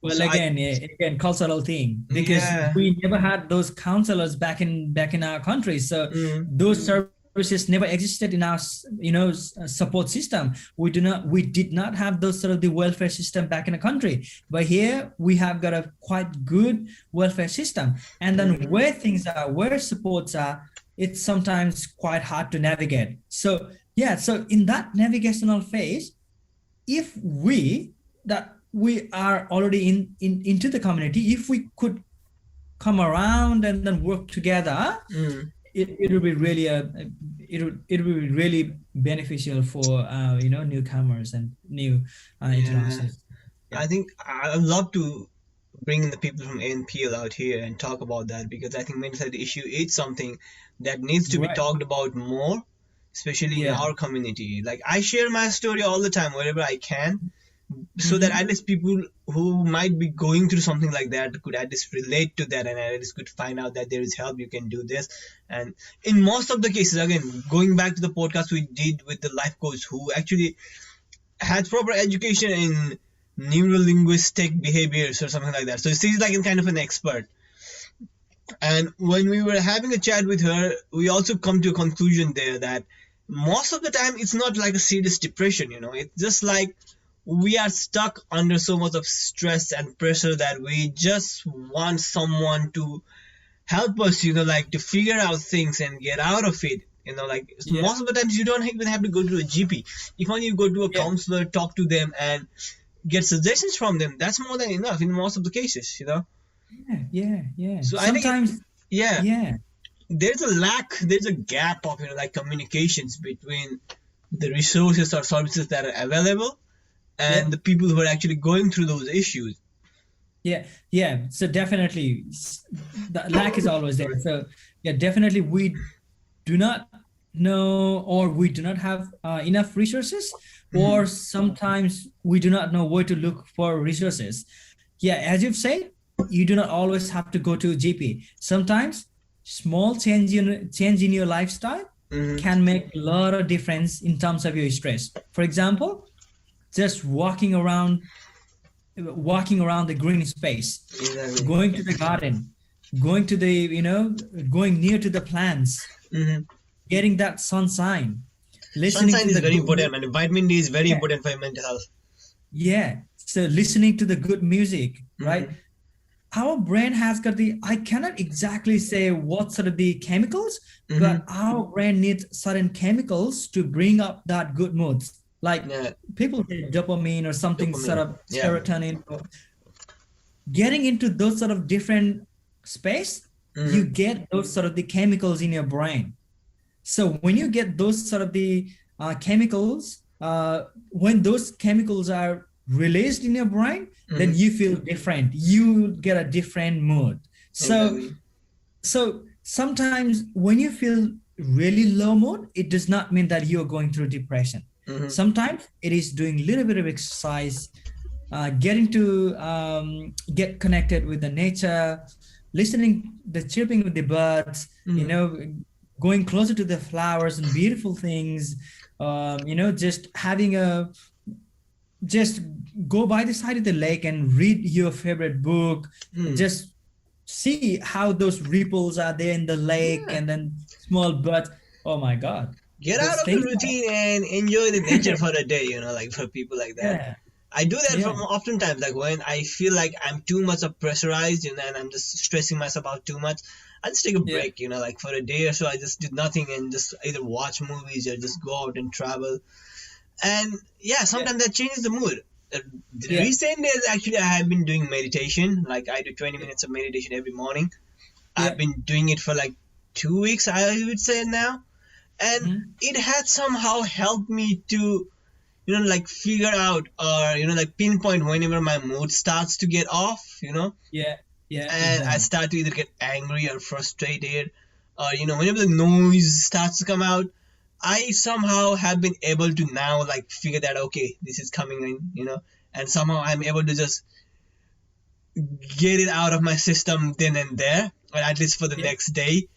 Well, So I, again, cultural thing, because yeah, we never had those counselors back in our country. So mm, those services never existed in our support system. We did not have those sort of the welfare system back in the country. But here we have got a quite good welfare system. And then where things are, where supports are, it's sometimes quite hard to navigate. So yeah, so in that navigational phase, if we are already into the community, if we could come around and then work together, mm, it would be really it would be really beneficial for newcomers and new yeah. internationals. Yeah. I think I'd love to bring in the people from ANPL out here and talk about that, because I think mental health issue is something that needs to be Right. talked about more, especially in Yeah. our community. Like I share my story all the time wherever I can, so that Mm-hmm. at least people who might be going through something like that could at least relate to that, and at least could find out that there is help, you can do this. And in most of the cases, again, going back to the podcast we did with the life coach who actually had proper education in neurolinguistic behaviors or something like that, so she's like kind of an expert. And when we were having a chat with her, we also come to a conclusion there that most of the time it's not like a serious depression. It's just like we are stuck under so much of stress and pressure that we just want someone to help us, like to figure out things and get out of it. Like Yeah. most of the times you don't even have to go to a GP. If only you go to a Yeah. counselor, talk to them, and get suggestions from them, that's more than enough in most of the cases. Yeah. Yeah. Yeah. So I think Sometimes. yeah, Yeah. there's a gap of like communications between the resources or services that are available and Yeah. the people who are actually going through those issues. Yeah, yeah. So definitely, the lack is always there. So yeah, definitely, we do not know, or we do not have enough resources, or Mhm. sometimes we do not know where to look for resources. Yeah, as you've said, you do not always have to go to GP. Sometimes small change in your lifestyle Mhm. can make a lot of difference in terms of your stress. For example, just walking around the green space, Exactly. going to the garden, going to the, going near to the plants, Mhm. getting that sunshine, listening Sunshine to is a the very good important, music. and vitamin D is very Yeah, important for your mental health. yeah. So listening to the good music, right? Mhm. Our brain has got I cannot exactly say what sort of the chemicals, Mhm. but our brain needs certain chemicals to bring up that good moods. Like Yeah. people say dopamine or something sort Dopamine. of Yeah. serotonin, getting into those sort of different space, you Mhm. get those sort of the chemicals in your brain. So when you get those sort of the chemicals, when those chemicals are released in your brain, then Mhm. you feel different, you get a different mood. so Exactly. so sometimes when you feel really low mood, it does not mean that you're going through depression. Mhm. Sometimes it is doing a little bit of exercise, getting to get connected with the nature, listening the chirping of the birds, Mhm. going closer to the flowers and beautiful things, just having a just go by the side of the lake and read your favorite book, Mhm. just see how those ripples are there in the lake, Yeah. and then small birds. Oh my God, Get out those of the things routine and enjoy the nature for a day. Like for people like that. yeah, I do that yeah, from oftentimes, like when I feel like I'm too much of pressurized, and I'm just stressing myself out too much. I just take a yeah, break, like for a day or so. I just do nothing and just either watch movies or just go out and travel. And yeah, yeah, sometimes that changes the mood. The yeah, recent days, actually, I have been doing meditation. Like I do 20 minutes of meditation every morning. I've yeah, been doing it for like 2 weeks, I would say now, and Mhm. it had somehow helped me to like figure out or like pinpoint whenever my mood starts to get off, Yeah, yeah, it and I does. start to either get angry or frustrated, or whenever the noise starts to come out, I somehow have been able to now like figure that okay, this is coming in, and somehow I'm able to just get it out of my system then and there, or at least for the Yeah. next day,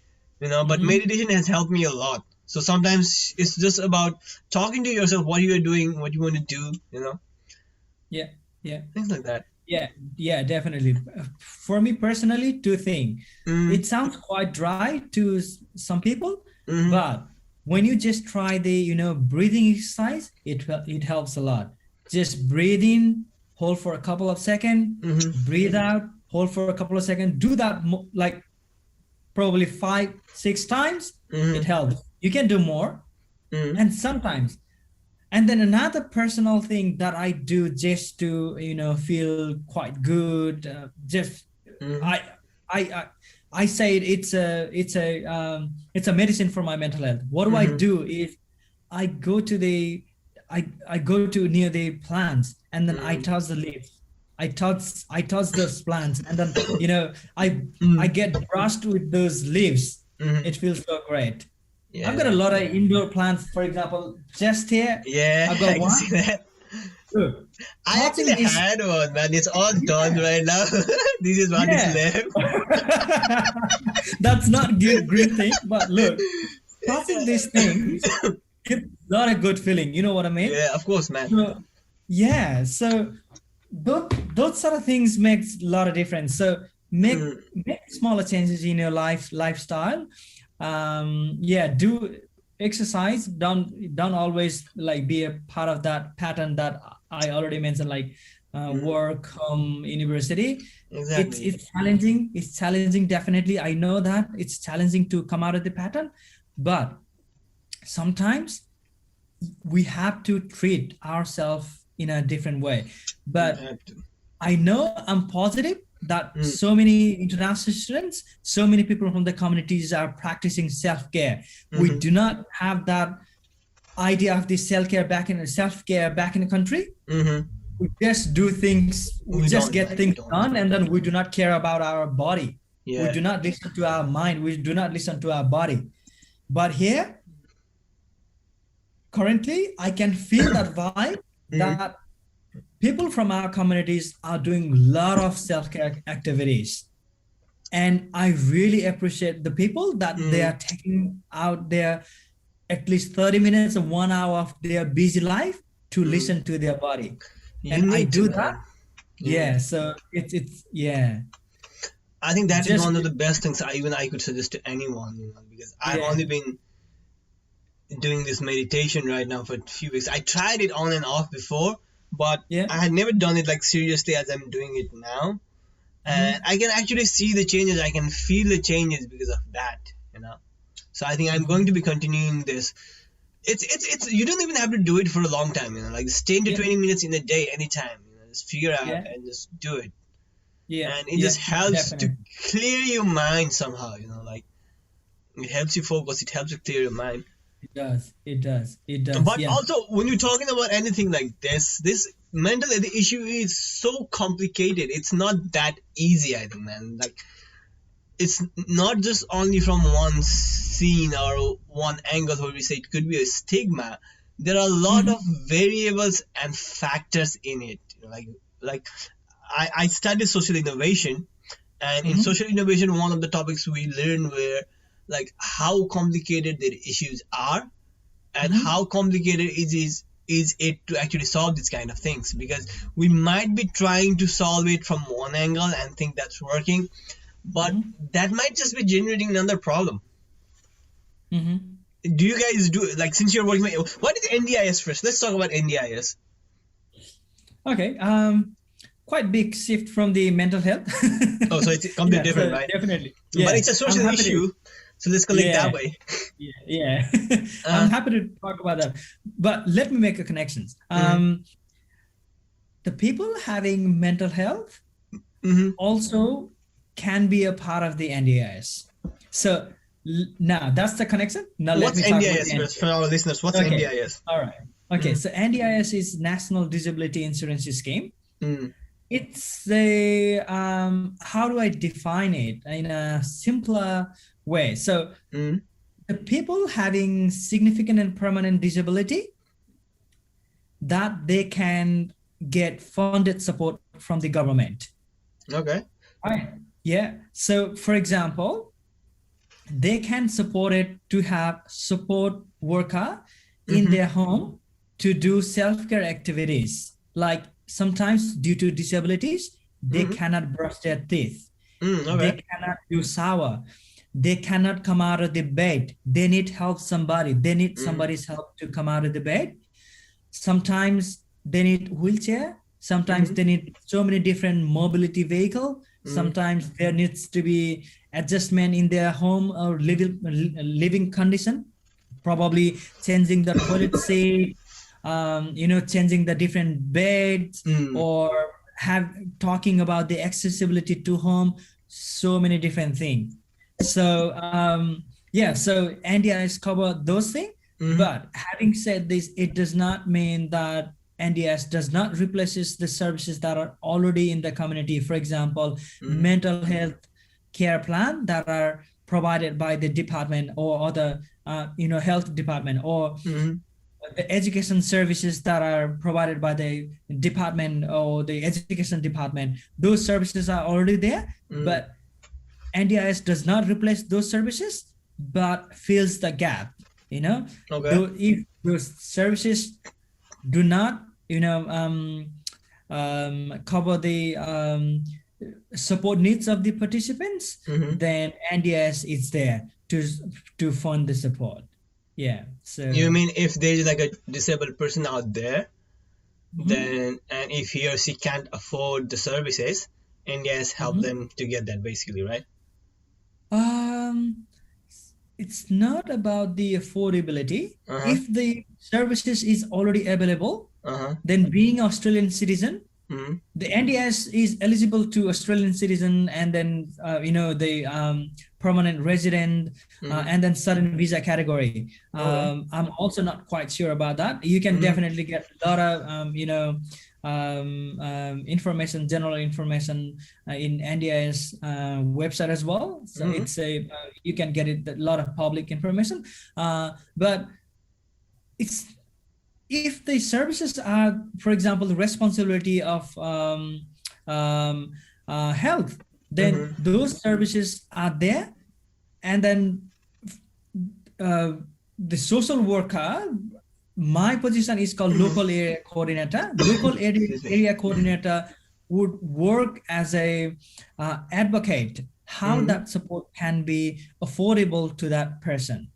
but Hmm. meditation has helped me a lot. So sometimes it's just about talking to yourself what you are doing, what you want to do, Yeah, yeah. things like that. Yeah, yeah, definitely. For me personally, two things. Mm, It sounds quite dry to some people, mm, but when you just try the, breathing exercise, it helps a lot. Just breathe in, hold for a couple of seconds, mm, breathe out, hold for a couple of seconds. Do that like probably 5, 6 times. It mm, helps. You can do more, mm, and sometimes. And then another personal thing that I do just to feel quite good, just mm, I I I, I say it's a medicine for my mental health. What do I mm, do is I go to the I go to near the plants, and then I mm, touch the leaves. I touch those plants, and then I mm, get brushed with those leaves. mm. It feels so great. I've got a Yeah, lot of indoor plants. For example, just here, yeah, I've got I can one. see that. Look, I touching actually this, had one, man. It's all done yeah, right now. This is what is yeah. left. That's not good, great thing, but look, touching these things, it's not a good feeling. You know what I mean? Yeah, of course, man. So, yeah. So those sort of things makes a lot of difference. So make Mm, make smaller changes in your lifestyle. Yeah, do exercise. Don't always like be a part of that pattern that I already mentioned, like mm, work, home, university. it's exactly. it's challenging. It's challenging, definitely. I know that it's challenging to come out of the pattern, but sometimes we have to treat ourselves in a different way. You But have to. I know I'm positive that Mm, so many international students, so many people from the communities are practicing self-care. We mm-hmm, do not have that idea of this self-care back in the country. mm-hmm. We just do things, we We just don't, get man. We things don't. done, and then we do not care about our body. We Yeah. do not listen to our mind. We do not listen to our body. But here, currently, I can feel that vibe Mm, that people from our communities are doing a lot of self-care activities. And I really appreciate the people that they mm, are taking out their at least 30 minutes or 1 hour of their busy life to mm. listen to their body. You And I need to, do that. man. You need Yeah. to. So it's yeah. I think that is Just one of the best things I could suggest to anyone, because I've yeah. only been doing this meditation right now for a few weeks. I tried it on and off before, but Yeah. I had never done it like seriously as I'm doing it now. And Hmm. I can actually see the changes. I can feel the changes because of that. So I think I'm going to Hmm. be continuing this. It's you don't even have to do it for a long time, like it's 10 to Yeah. 20 minutes in a day anytime, just figure out Yeah. and just do it. Yeah. And it Yeah. just helps to Definitely. clear your mind somehow, like it helps you focus, it helps you clear your mind. It does. It does. It does. But Yeah. also, when you're talking about anything like this mental health issue is so complicated. It's not that easy, I think, man. Like, it's not just only from one scene or one angle where we say it could be a stigma. There are a lot Hmm. of variables and factors in it. Like I studied social innovation, and in Hmm. social innovation, one of the topics we learned were like how complicated the issues are, and Hmm. how complicated is it to actually solve these kind of things, because we might be trying to solve it from one angle and think that's working, but Hmm. that might just be generating another problem. Hmm. Do you guys do, like, since you're working with, what is NDIS first? Let's talk about NDIS. Okay. Quite big shift from the mental health. Oh, so it's completely Yeah. different, So right? definitely. But Yeah. it's a I'm social happy to. issue, so let's connect that Yeah. way. Yeah. Yeah. I'm uh, happy to talk about that. But let me make a connections. mm-hmm, The people having mental health mm-hmm, also can be a part of the NDIS. So Now that's the connection. Now let What's me talk about the NDIS NDIS. first for our listeners? What's Okay. NDIS? All right. Okay. Mm. So NDIS is National Disability Insurance Scheme. Mm. It's a how do I define it in a simpler way? So Mm. the people having significant and permanent disability, that they can get funded support from the government. Okay. Right. Yeah. So for example, they can support it to have support worker in their home to do self-care activities. Like sometimes due to disabilities, they cannot brush their teeth. Okay. They cannot do shower. They cannot come out of the bed. They need help somebody. They need somebody's help to come out of the bed. Sometimes they need wheelchair. Sometimes they need so many different mobility vehicle. Sometimes there needs to be adjustment in their home or living condition, probably changing the toilet seat, changing the different beds, or have talking about the accessibility to home, so many different things. So yeah, so NDIS cover those things. But having said this, it does not mean that NDS does not replaces the services that are already in the community. For example, mental health care plan that are provided by the department or other, health department, or the education services that are provided by the department or the education department. Those services are already there, but NDIS does not replace those services, but fills the gap. Okay. If those services do not, cover the support needs of the participants, then NDIS is there to fund the support. Yeah. So you mean if there's like a disabled person out there, then and if he or she can't afford the services, NDIS help them to get that basically, right? It's not about the affordability. If the services is already available, then being Australian citizen, the NDS is eligible to Australian citizen, and then the permanent resident, and then certain visa category. I'm also not quite sure about that. You can definitely get a lot of information, general information in NDIS website as well. So it's you can get it a lot of public information, but it's if the services are, for example, the responsibility of health, then those services are there, and then the social worker, my position is called local area coordinator. Local area coordinator would work as a advocate how that support can be affordable to that person.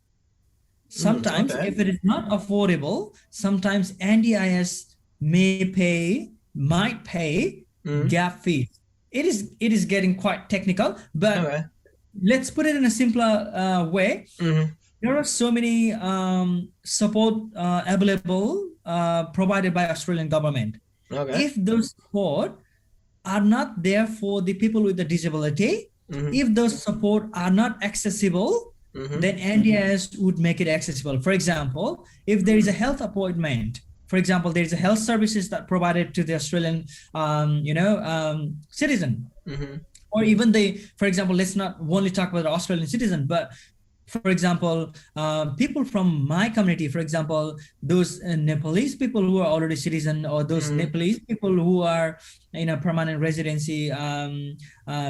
Sometimes if it is not affordable, sometimes NDIS might pay gap fees. It is getting quite technical, but let's put it in a simpler way. There are so many support available provided by Australian government. If those support are not there for the people with the disability, if those support are not accessible, then NDIS would make it accessible. For example, if there is a health appointment, for example, there is a health services that provided to the Australian, citizen, or even for example, let's not only talk about the Australian citizen, but for example, people from my community, for example, those Nepalese people who are already citizen, or those Nepalese people who are in a permanent residency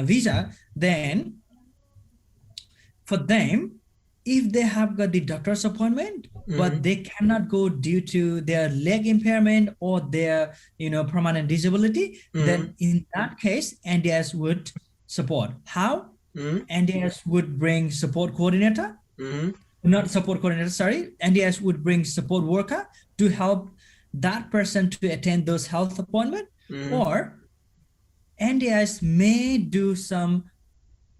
visa, then for them, if they have got the doctor's appointment, but they cannot go due to their leg impairment or their permanent disability, then in that case, NDIS would support. How? NDIS would bring support coordinator, not support coordinator, sorry. NDIS would bring support worker to help that person to attend those health appointment, or NDIS may do some,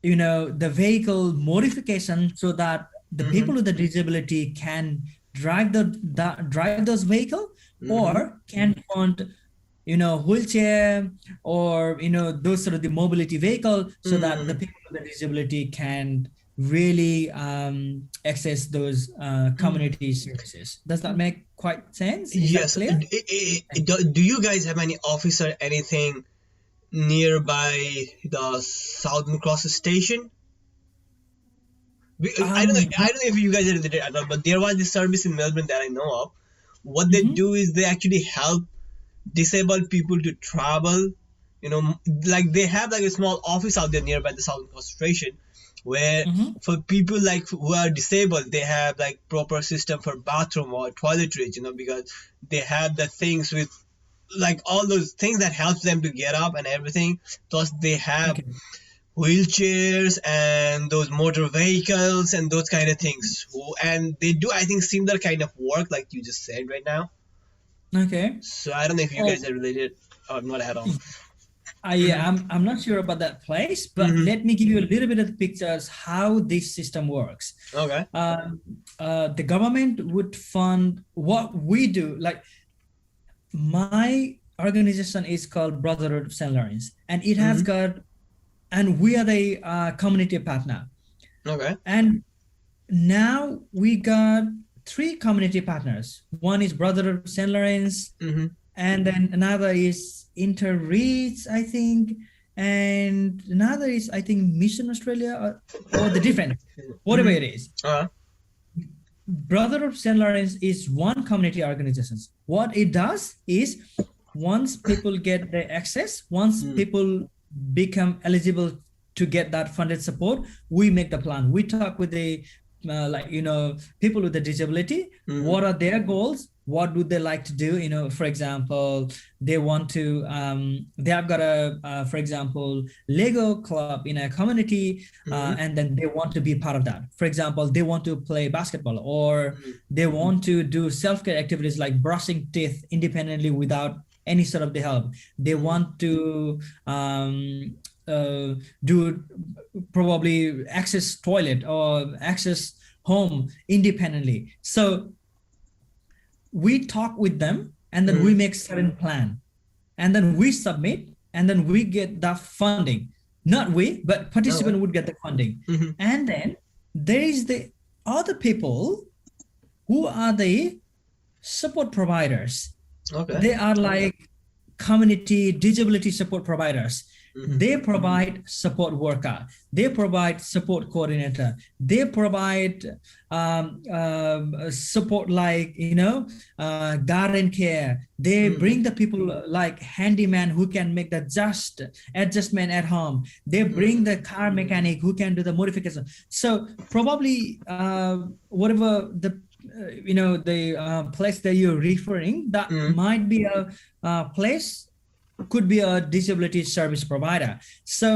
the vehicle modification so that the people with the disability can drive those vehicle, or can fund wheelchair, or those sort of the mobility vehicle, so that the people with the disability can really access those community services. Does that make quite sense? Is that Yes. clear? Do you guys have any office or anything nearby the Southern Cross station? I don't know. I don't know if you guys are there or not, but there was this service in Melbourne that I know of. What they Mhm. do is they actually help disabled people to travel. You know, like they have like a small office out there nearby the Southern Cross station, where Mhm. for people like who are disabled, they have like proper system for bathroom or toiletries. You know, because they have the things with like all those things that helps them to get up and everything. Plus, they have Okay. wheelchairs and those motor vehicles and those kind of things. And they do, I think, similar kind of work like you just said right now. Okay. So I don't know if you Oh, guys are related or not at all. yeah, Mm-hmm. I'm not sure about that place, but Mm-hmm. let me give you a little bit of the pictures how this system works. Okay. Um, the government would fund what we do. Like my organization is called Brotherhood of St. Lawrence, and it has Mm-hmm. got, and we are the community partner. Okay. And now we got three community partners. One is Brotherhood of St. Lawrence, Mm-hmm. and then another is Interreach, I think, and another is I think Mission Australia or the different, whatever Mm-hmm. it is. Uh-huh. Brother of St. Lawrence is one community organization. What it does is once people get the access, once Mm-hmm. people become eligible to get that funded support, we make the plan. We talk with the like people with the disability. Mm-hmm. What are their goals? What do they like to do? For example, they want to they have got a for example Lego club in a community, Mm-hmm. and then they want to be part of that. For example, they want to play basketball, or Mm-hmm. they want to do self-care activities like brushing teeth independently without any sort of the help. They Mm-hmm. want to do probably access toilet or access home independently. So we talk with them, and then we Mm-hmm. make certain plan, and then we submit, and then we get the funding. Not we, but Okay. participant would get the funding. Mm-hmm. And then there is the other people who are the support providers. Okay. They are like community disability support providers. Mm-hmm. They provide support worker, they provide support coordinator, they provide support like garden care. They Mm-hmm. bring the people like handyman who can make the just adjustment at home. They bring the car mechanic who can do the modification. So probably whatever the the place that you're referring, that Mm-hmm. might be a place, could be a disability service provider. So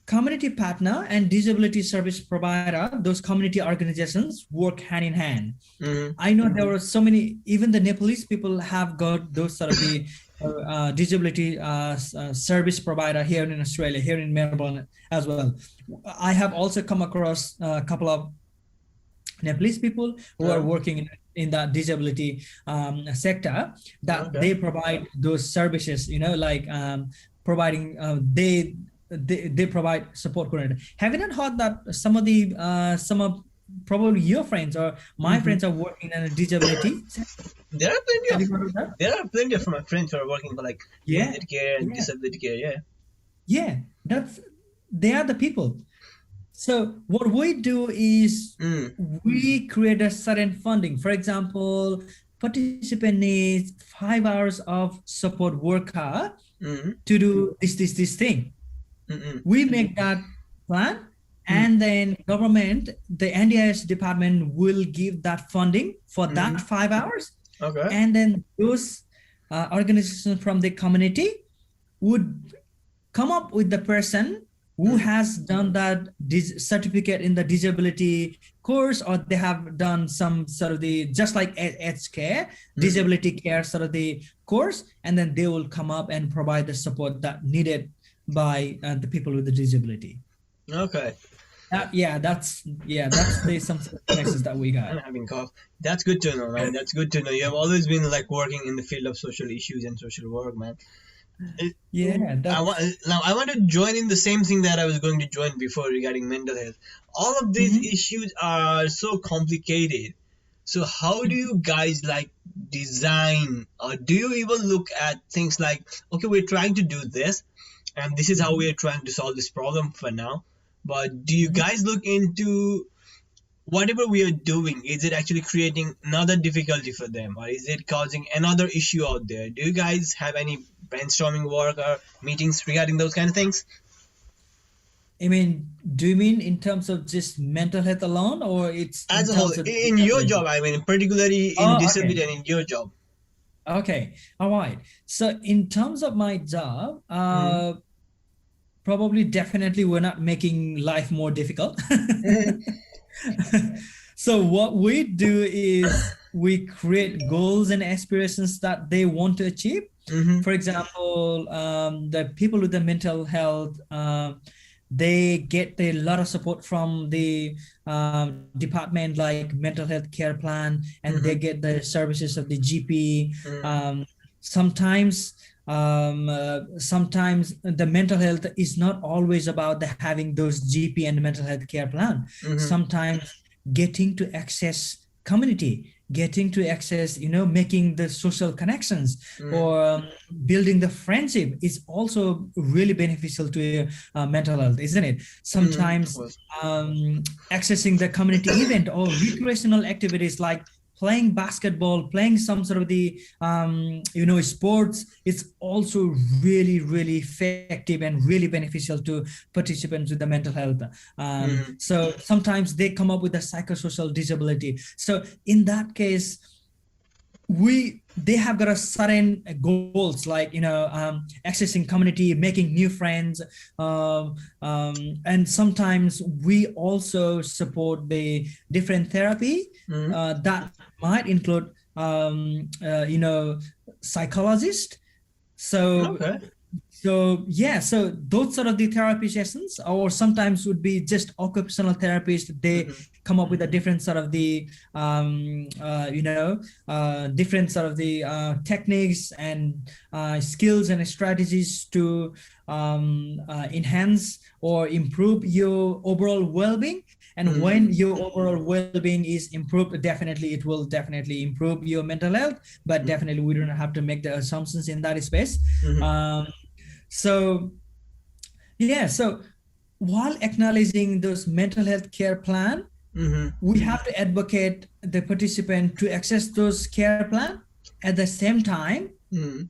community partner and disability service provider, those community organizations work hand in hand. Mm-hmm. I know there were so many, even the Nepalese people have got those sort of the disability service provider here in Australia, here in Melbourne as well. I have also come across a couple of Nepalese people who are working in that disability sector, that Okay. they provide those services, like providing they provide support coordinator. Have you not heard that some of probably your friends or my Mm-hmm. friends are working in a disability? There are plenty Have of you heard of that? my friends who are working for like Yeah, aged care and yeah, disability care. Yeah. yeah. That's They are the people. So what we do is Mm. we create a certain funding. For example, participant needs 5 hours of support worker Mm. to do this thing. Mm. We make that plan, Mm. and then government, the NDIS department will give that funding for that Mm. 5 hours, Okay. and then those organizations from the community would come up with the person who Mm. has done that certificate in the disability course, or they have done some sort of the just like edge care, Mm. disability care sort of the course, and then they will come up and provide the support that needed by the people with the disability. Okay. That's the some sort of connections that we I'm got. having cough. That's good to know, man. That's good to know. You have always been like working in the field of social issues and social work, man. It- Yeah, I that's. want now. I want to join in the same thing that I was going to join before regarding mental health. All of these Mhm. issues are so complicated. So how do you guys like design, or do you even look at things like, okay, we're trying to do this, and this is how Mhm. we're trying to solve this problem for now. But do you Mhm. guys look into whatever we are doing, is it actually creating another difficulty for them, or is it causing another issue out there? Do you guys have any brainstorming work or meetings regarding those kind of things? I mean, do you mean in terms of just mental health alone, or it's As in a whole, terms of in your disability? job, I mean, particularly in Oh, okay. disability and in your job. Okay. All right. So in terms of my job, Mm-hmm. probably definitely we're not making life more difficult. So what we do is we create goals and aspirations that they want to achieve. Mm-hmm. For example, the people with the mental health, they get a lot of support from the department like mental health care plan, and they Mm-hmm. get the services of the GP. Mm-hmm. Um, sometimes sometimes the mental health is not always about the having those GP and mental health care plan. Mm-hmm. Sometimes getting to access community, getting to access, making the social connections, Mm-hmm. or building the friendship is also really beneficial to mental health, isn't it? Mm-hmm. Of Sometimes course. accessing the community event or recreational activities like playing basketball, playing some sort of the sports, it's also really really effective and really beneficial to participants with the mental health. Mm-hmm. So sometimes they come up with a psychosocial disability. So in that case, we they have got a certain goals like accessing community, making new friends, and sometimes we also support the different therapy Mm-hmm. that might include psychologist. So Okay. yeah, so those sort of the therapy sessions, or sometimes would be just occupational therapists. They Mm-hmm. come up with a different sort of the different sort of the techniques and skills and strategies to enhance or improve your overall well-being. And when Mm-hmm. your overall well-being is improved, definitely it will definitely improve your mental health. But definitely we don't have to make the assumptions in that space. Mm-hmm. um, so yeah, so while acknowledging those mental health care plan, Mm-hmm. we have to advocate the participant to access those care plan. At the same time, Mm-hmm.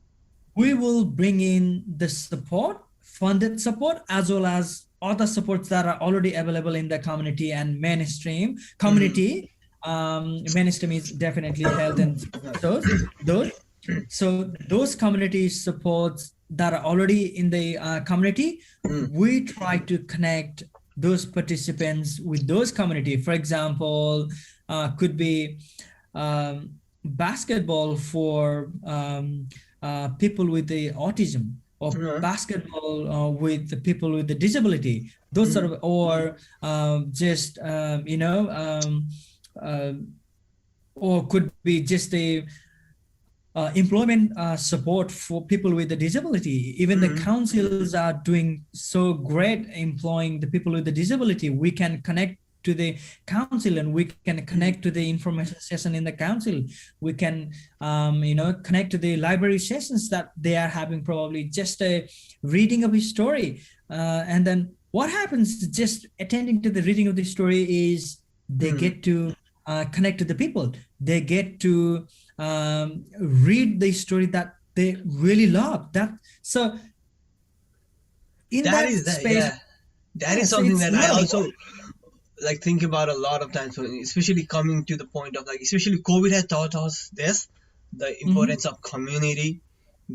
we will bring in the support, funded support, as well as other supports that are already available in the community and mainstream Mm-hmm. community. Mainstream is definitely health and those. So those community supports that are already in the community, we try to connect those participants with those community. For example, could be basketball for people with the autism, or Mm-hmm. basketball with the people with the disability. Those sort of, or just uh, or could be just a employment support for people with a disability. Even the Mm-hmm. councils are doing so great employing the people with the disability. We can connect to the council, and we can connect to the information session in the council. We can connect to the library sessions that they are having, probably just a reading of a story. And then what happens just attending to the reading of the story is they Mm-hmm. get to connect to the people. They get to read the story that they really love. That so in That that is that, space, yeah. That yeah. is So something it's that I not also about. like think about a lot of times, especially coming to the point of like, especially COVID has taught us this, the Mhm, importance of community,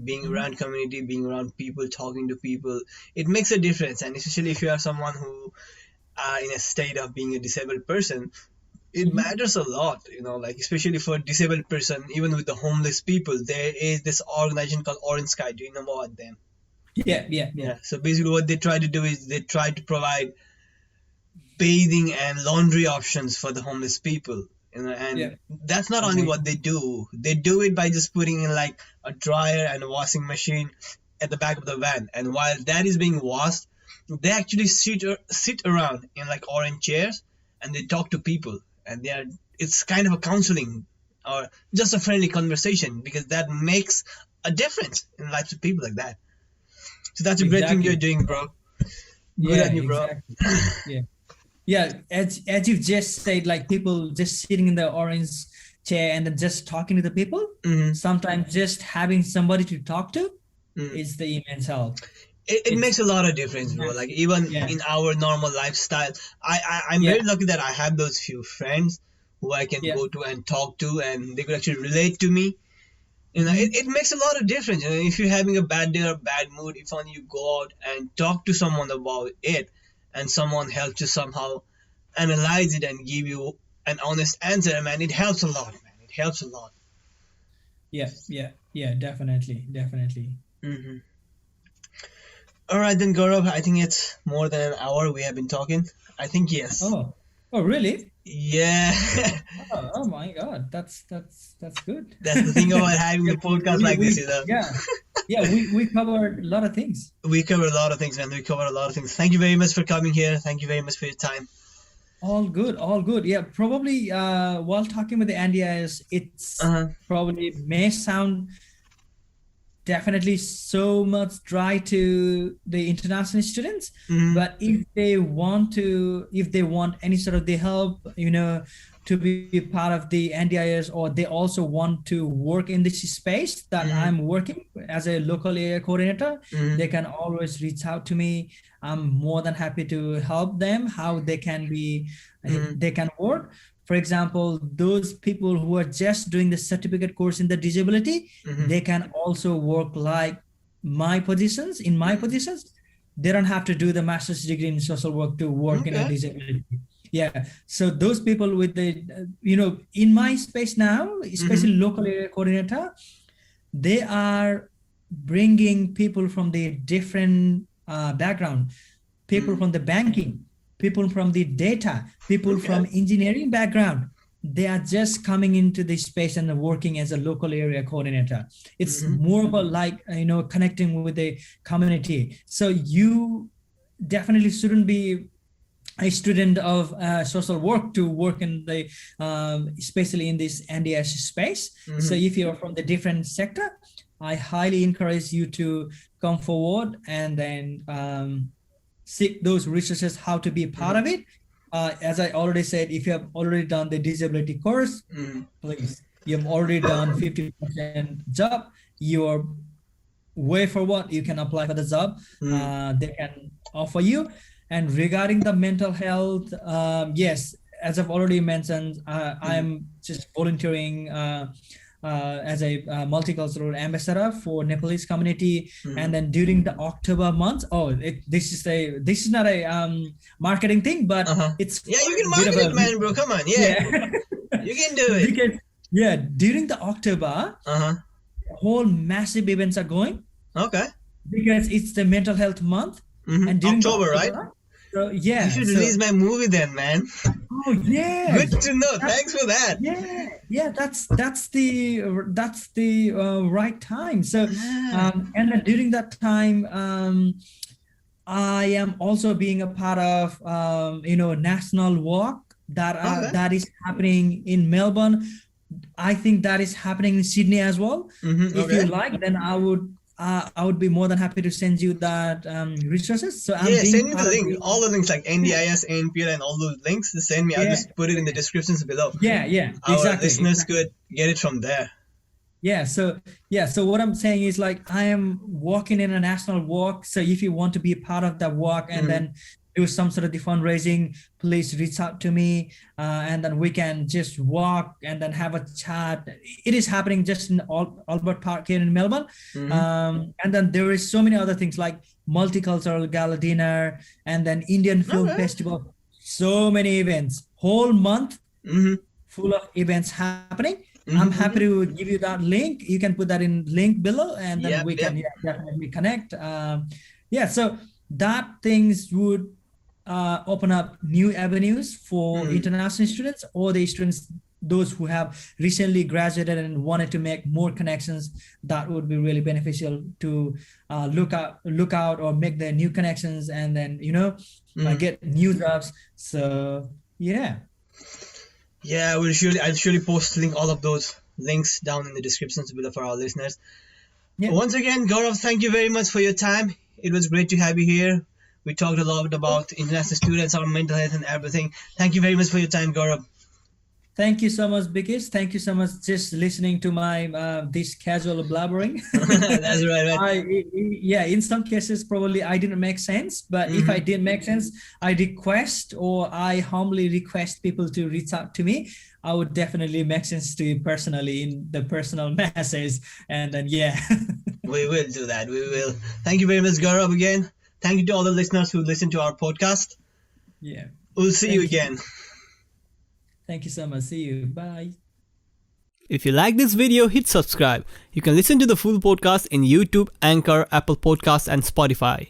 being mhm, around community, being around people, talking to people. It makes a difference, and especially if you are someone who are in a state of being a disabled person, it mhm. matters a lot, like especially for disabled person, even with the homeless people, there is this organization called Orange Sky. Do you know about them? Yeah, yeah, yeah. Yeah, so basically what they try to do is they try to provide bathing and laundry options for the homeless people. And Yeah. that's not only Agree. what they do it by just putting in like a dryer and a washing machine. at the back of the van, and while that is being washed, they actually sit around in like orange chairs, and they talk to people, and it's kind of a counseling or just a friendly conversation, because that makes a difference in the lives of people like that. So that's a great thing you're Exactly. doing, bro. Good Yeah, on you, bro. exactly. Yeah. Yeah, as you've just said, like people just sitting in the orange chair and then just talking to the people. Hmm. Sometimes just having somebody to talk to Mm. is the immense help. It It's makes a lot of difference, bro. Like even yeah, in our normal lifestyle, I'm yeah, very lucky that I have those few friends who I can yeah. go to and talk to, and they could actually relate to me. Hmm. It makes a lot of difference. If you're having a bad day or bad mood, if only you go out and talk to someone about it, and someone helps you somehow analyze it and give you an honest answer, man, it helps a lot, man. It helps a lot. Yeah, yeah, yeah, definitely, definitely. Hmm. All right, then, Gaurav, I think it's more than an hour we have been talking. I think yes. Oh, oh, really? Yeah. Oh, oh my God, that's good. That's the thing about having Yeah, the podcast like this, we yeah, yeah, we covered a lot of things. We cover a lot of things, man. We cover a lot of things. Thank you very much for coming here. Thank you very much for your time. All good, all good. Yeah, probably while talking with the NDIS, Uh it's huh. probably may sound definitely so much dry to the international students, Hmm. but if they want any sort of the help, to be part of the NDIS, or they also want to work in this space that Hmm. I'm working as a local area coordinator, Hmm. they can always reach out to me. I'm more than happy to help them how Hmm. they can work. For example, those people who are just doing the certificate course in the disability, Hmm. they can also work like my Hmm. positions. They don't have to do the master's degree in social work to work in a Okay. disability. Yeah, so those people with the in my space now, Hmm. especially local area coordinator, they are bringing people from the different background, people Hmm. from the banking, people from the data, people Okay. from engineering background. They are just coming into this space and working as a local area coordinator. It's Hmm. more of a like connecting with the community. So you definitely shouldn't be a student of social work to work in the especially in this NDS space. So Hmm. if you're from the different sector, I highly encourage you to come forward and then seek those resources how to be a part Hmm. of it. As I already said, if you have already done the disability course, Hmm. please, you have already done 50% job. You're way forward, you can apply for the job Hmm. they can offer you. And regarding the mental health, yes, as I've already mentioned, Hmm. I'm just volunteering as a multicultural ambassador for Nepalese community. Hmm. And then during the October month, this is not a marketing thing, but Uh huh. it's Yeah, you a can bit of market a it, man, bro. Come on. Yeah, yeah. you can do it. Because yeah, during the October, Uh huh. whole massive events are going Okay. because it's the mental health month, and during the October, right? October, so You yeah, should so release my movie then, man. oh yeah, Good to know. that's Thanks for that. yeah, yeah, that's the right time. So Ah, and then during that time, I am also being a part of national walk okay. that is happening in Melbourne. I think that is happening in Sydney as well. If you Okay. like, then I would be more than happy to send you that resources. So I'm Yeah, being send me the part of link. the All the links like yeah, NDIS, ANPL, and all those links. Just send me. I'll yeah, just put it in the descriptions below. yeah, yeah, Our exactly, listeners exactly. could get it from there. So what I'm saying is like I am walking in a national walk. So if you want to be a part of that walk and Hmm. then do some sort of the fundraising, please reach out to me, and then we can just walk and then have a chat. It is happening just in Albert Park here in Melbourne, Hmm. and then there is so many other things like multicultural gala dinner and then Indian Film Okay. Festival. So many events, whole month Hmm. full of events happening. I'm Hmm. happy Hmm. to give you that link. You can put that in link below, and then Yep. we Yep. can definitely connect. Yeah, so that things would open up new avenues for Hmm. international students or the students those who have recently graduated and wanted to make more connections, that would be really beneficial to look out or make the new connections, and then get new jobs. So yeah. I'll surely link all of those links down in the descriptions below for our listeners. Yeah. Once again, Gaurav, thank you very much for your time. It was great to have you here. We talked a lot about international students, our mental health, and everything. Thank you very much for your time, Gaurav. Thank you so much, Bikis. Thank you so much just listening to my this casual blabbering. That's right. In some cases probably I didn't make sense, but if I did make sense, I humbly request people to reach out to me. I would definitely make sense to you personally in the personal message, and then we will do that. We will. Thank you very much, Gaurav, again. Thank you to all the listeners who listen to our podcast. Yeah. We'll see you again. Thank you so much. See you. Bye. If you like this video, hit subscribe. You can listen to the full podcast in YouTube, Anchor, Apple Podcasts, and Spotify.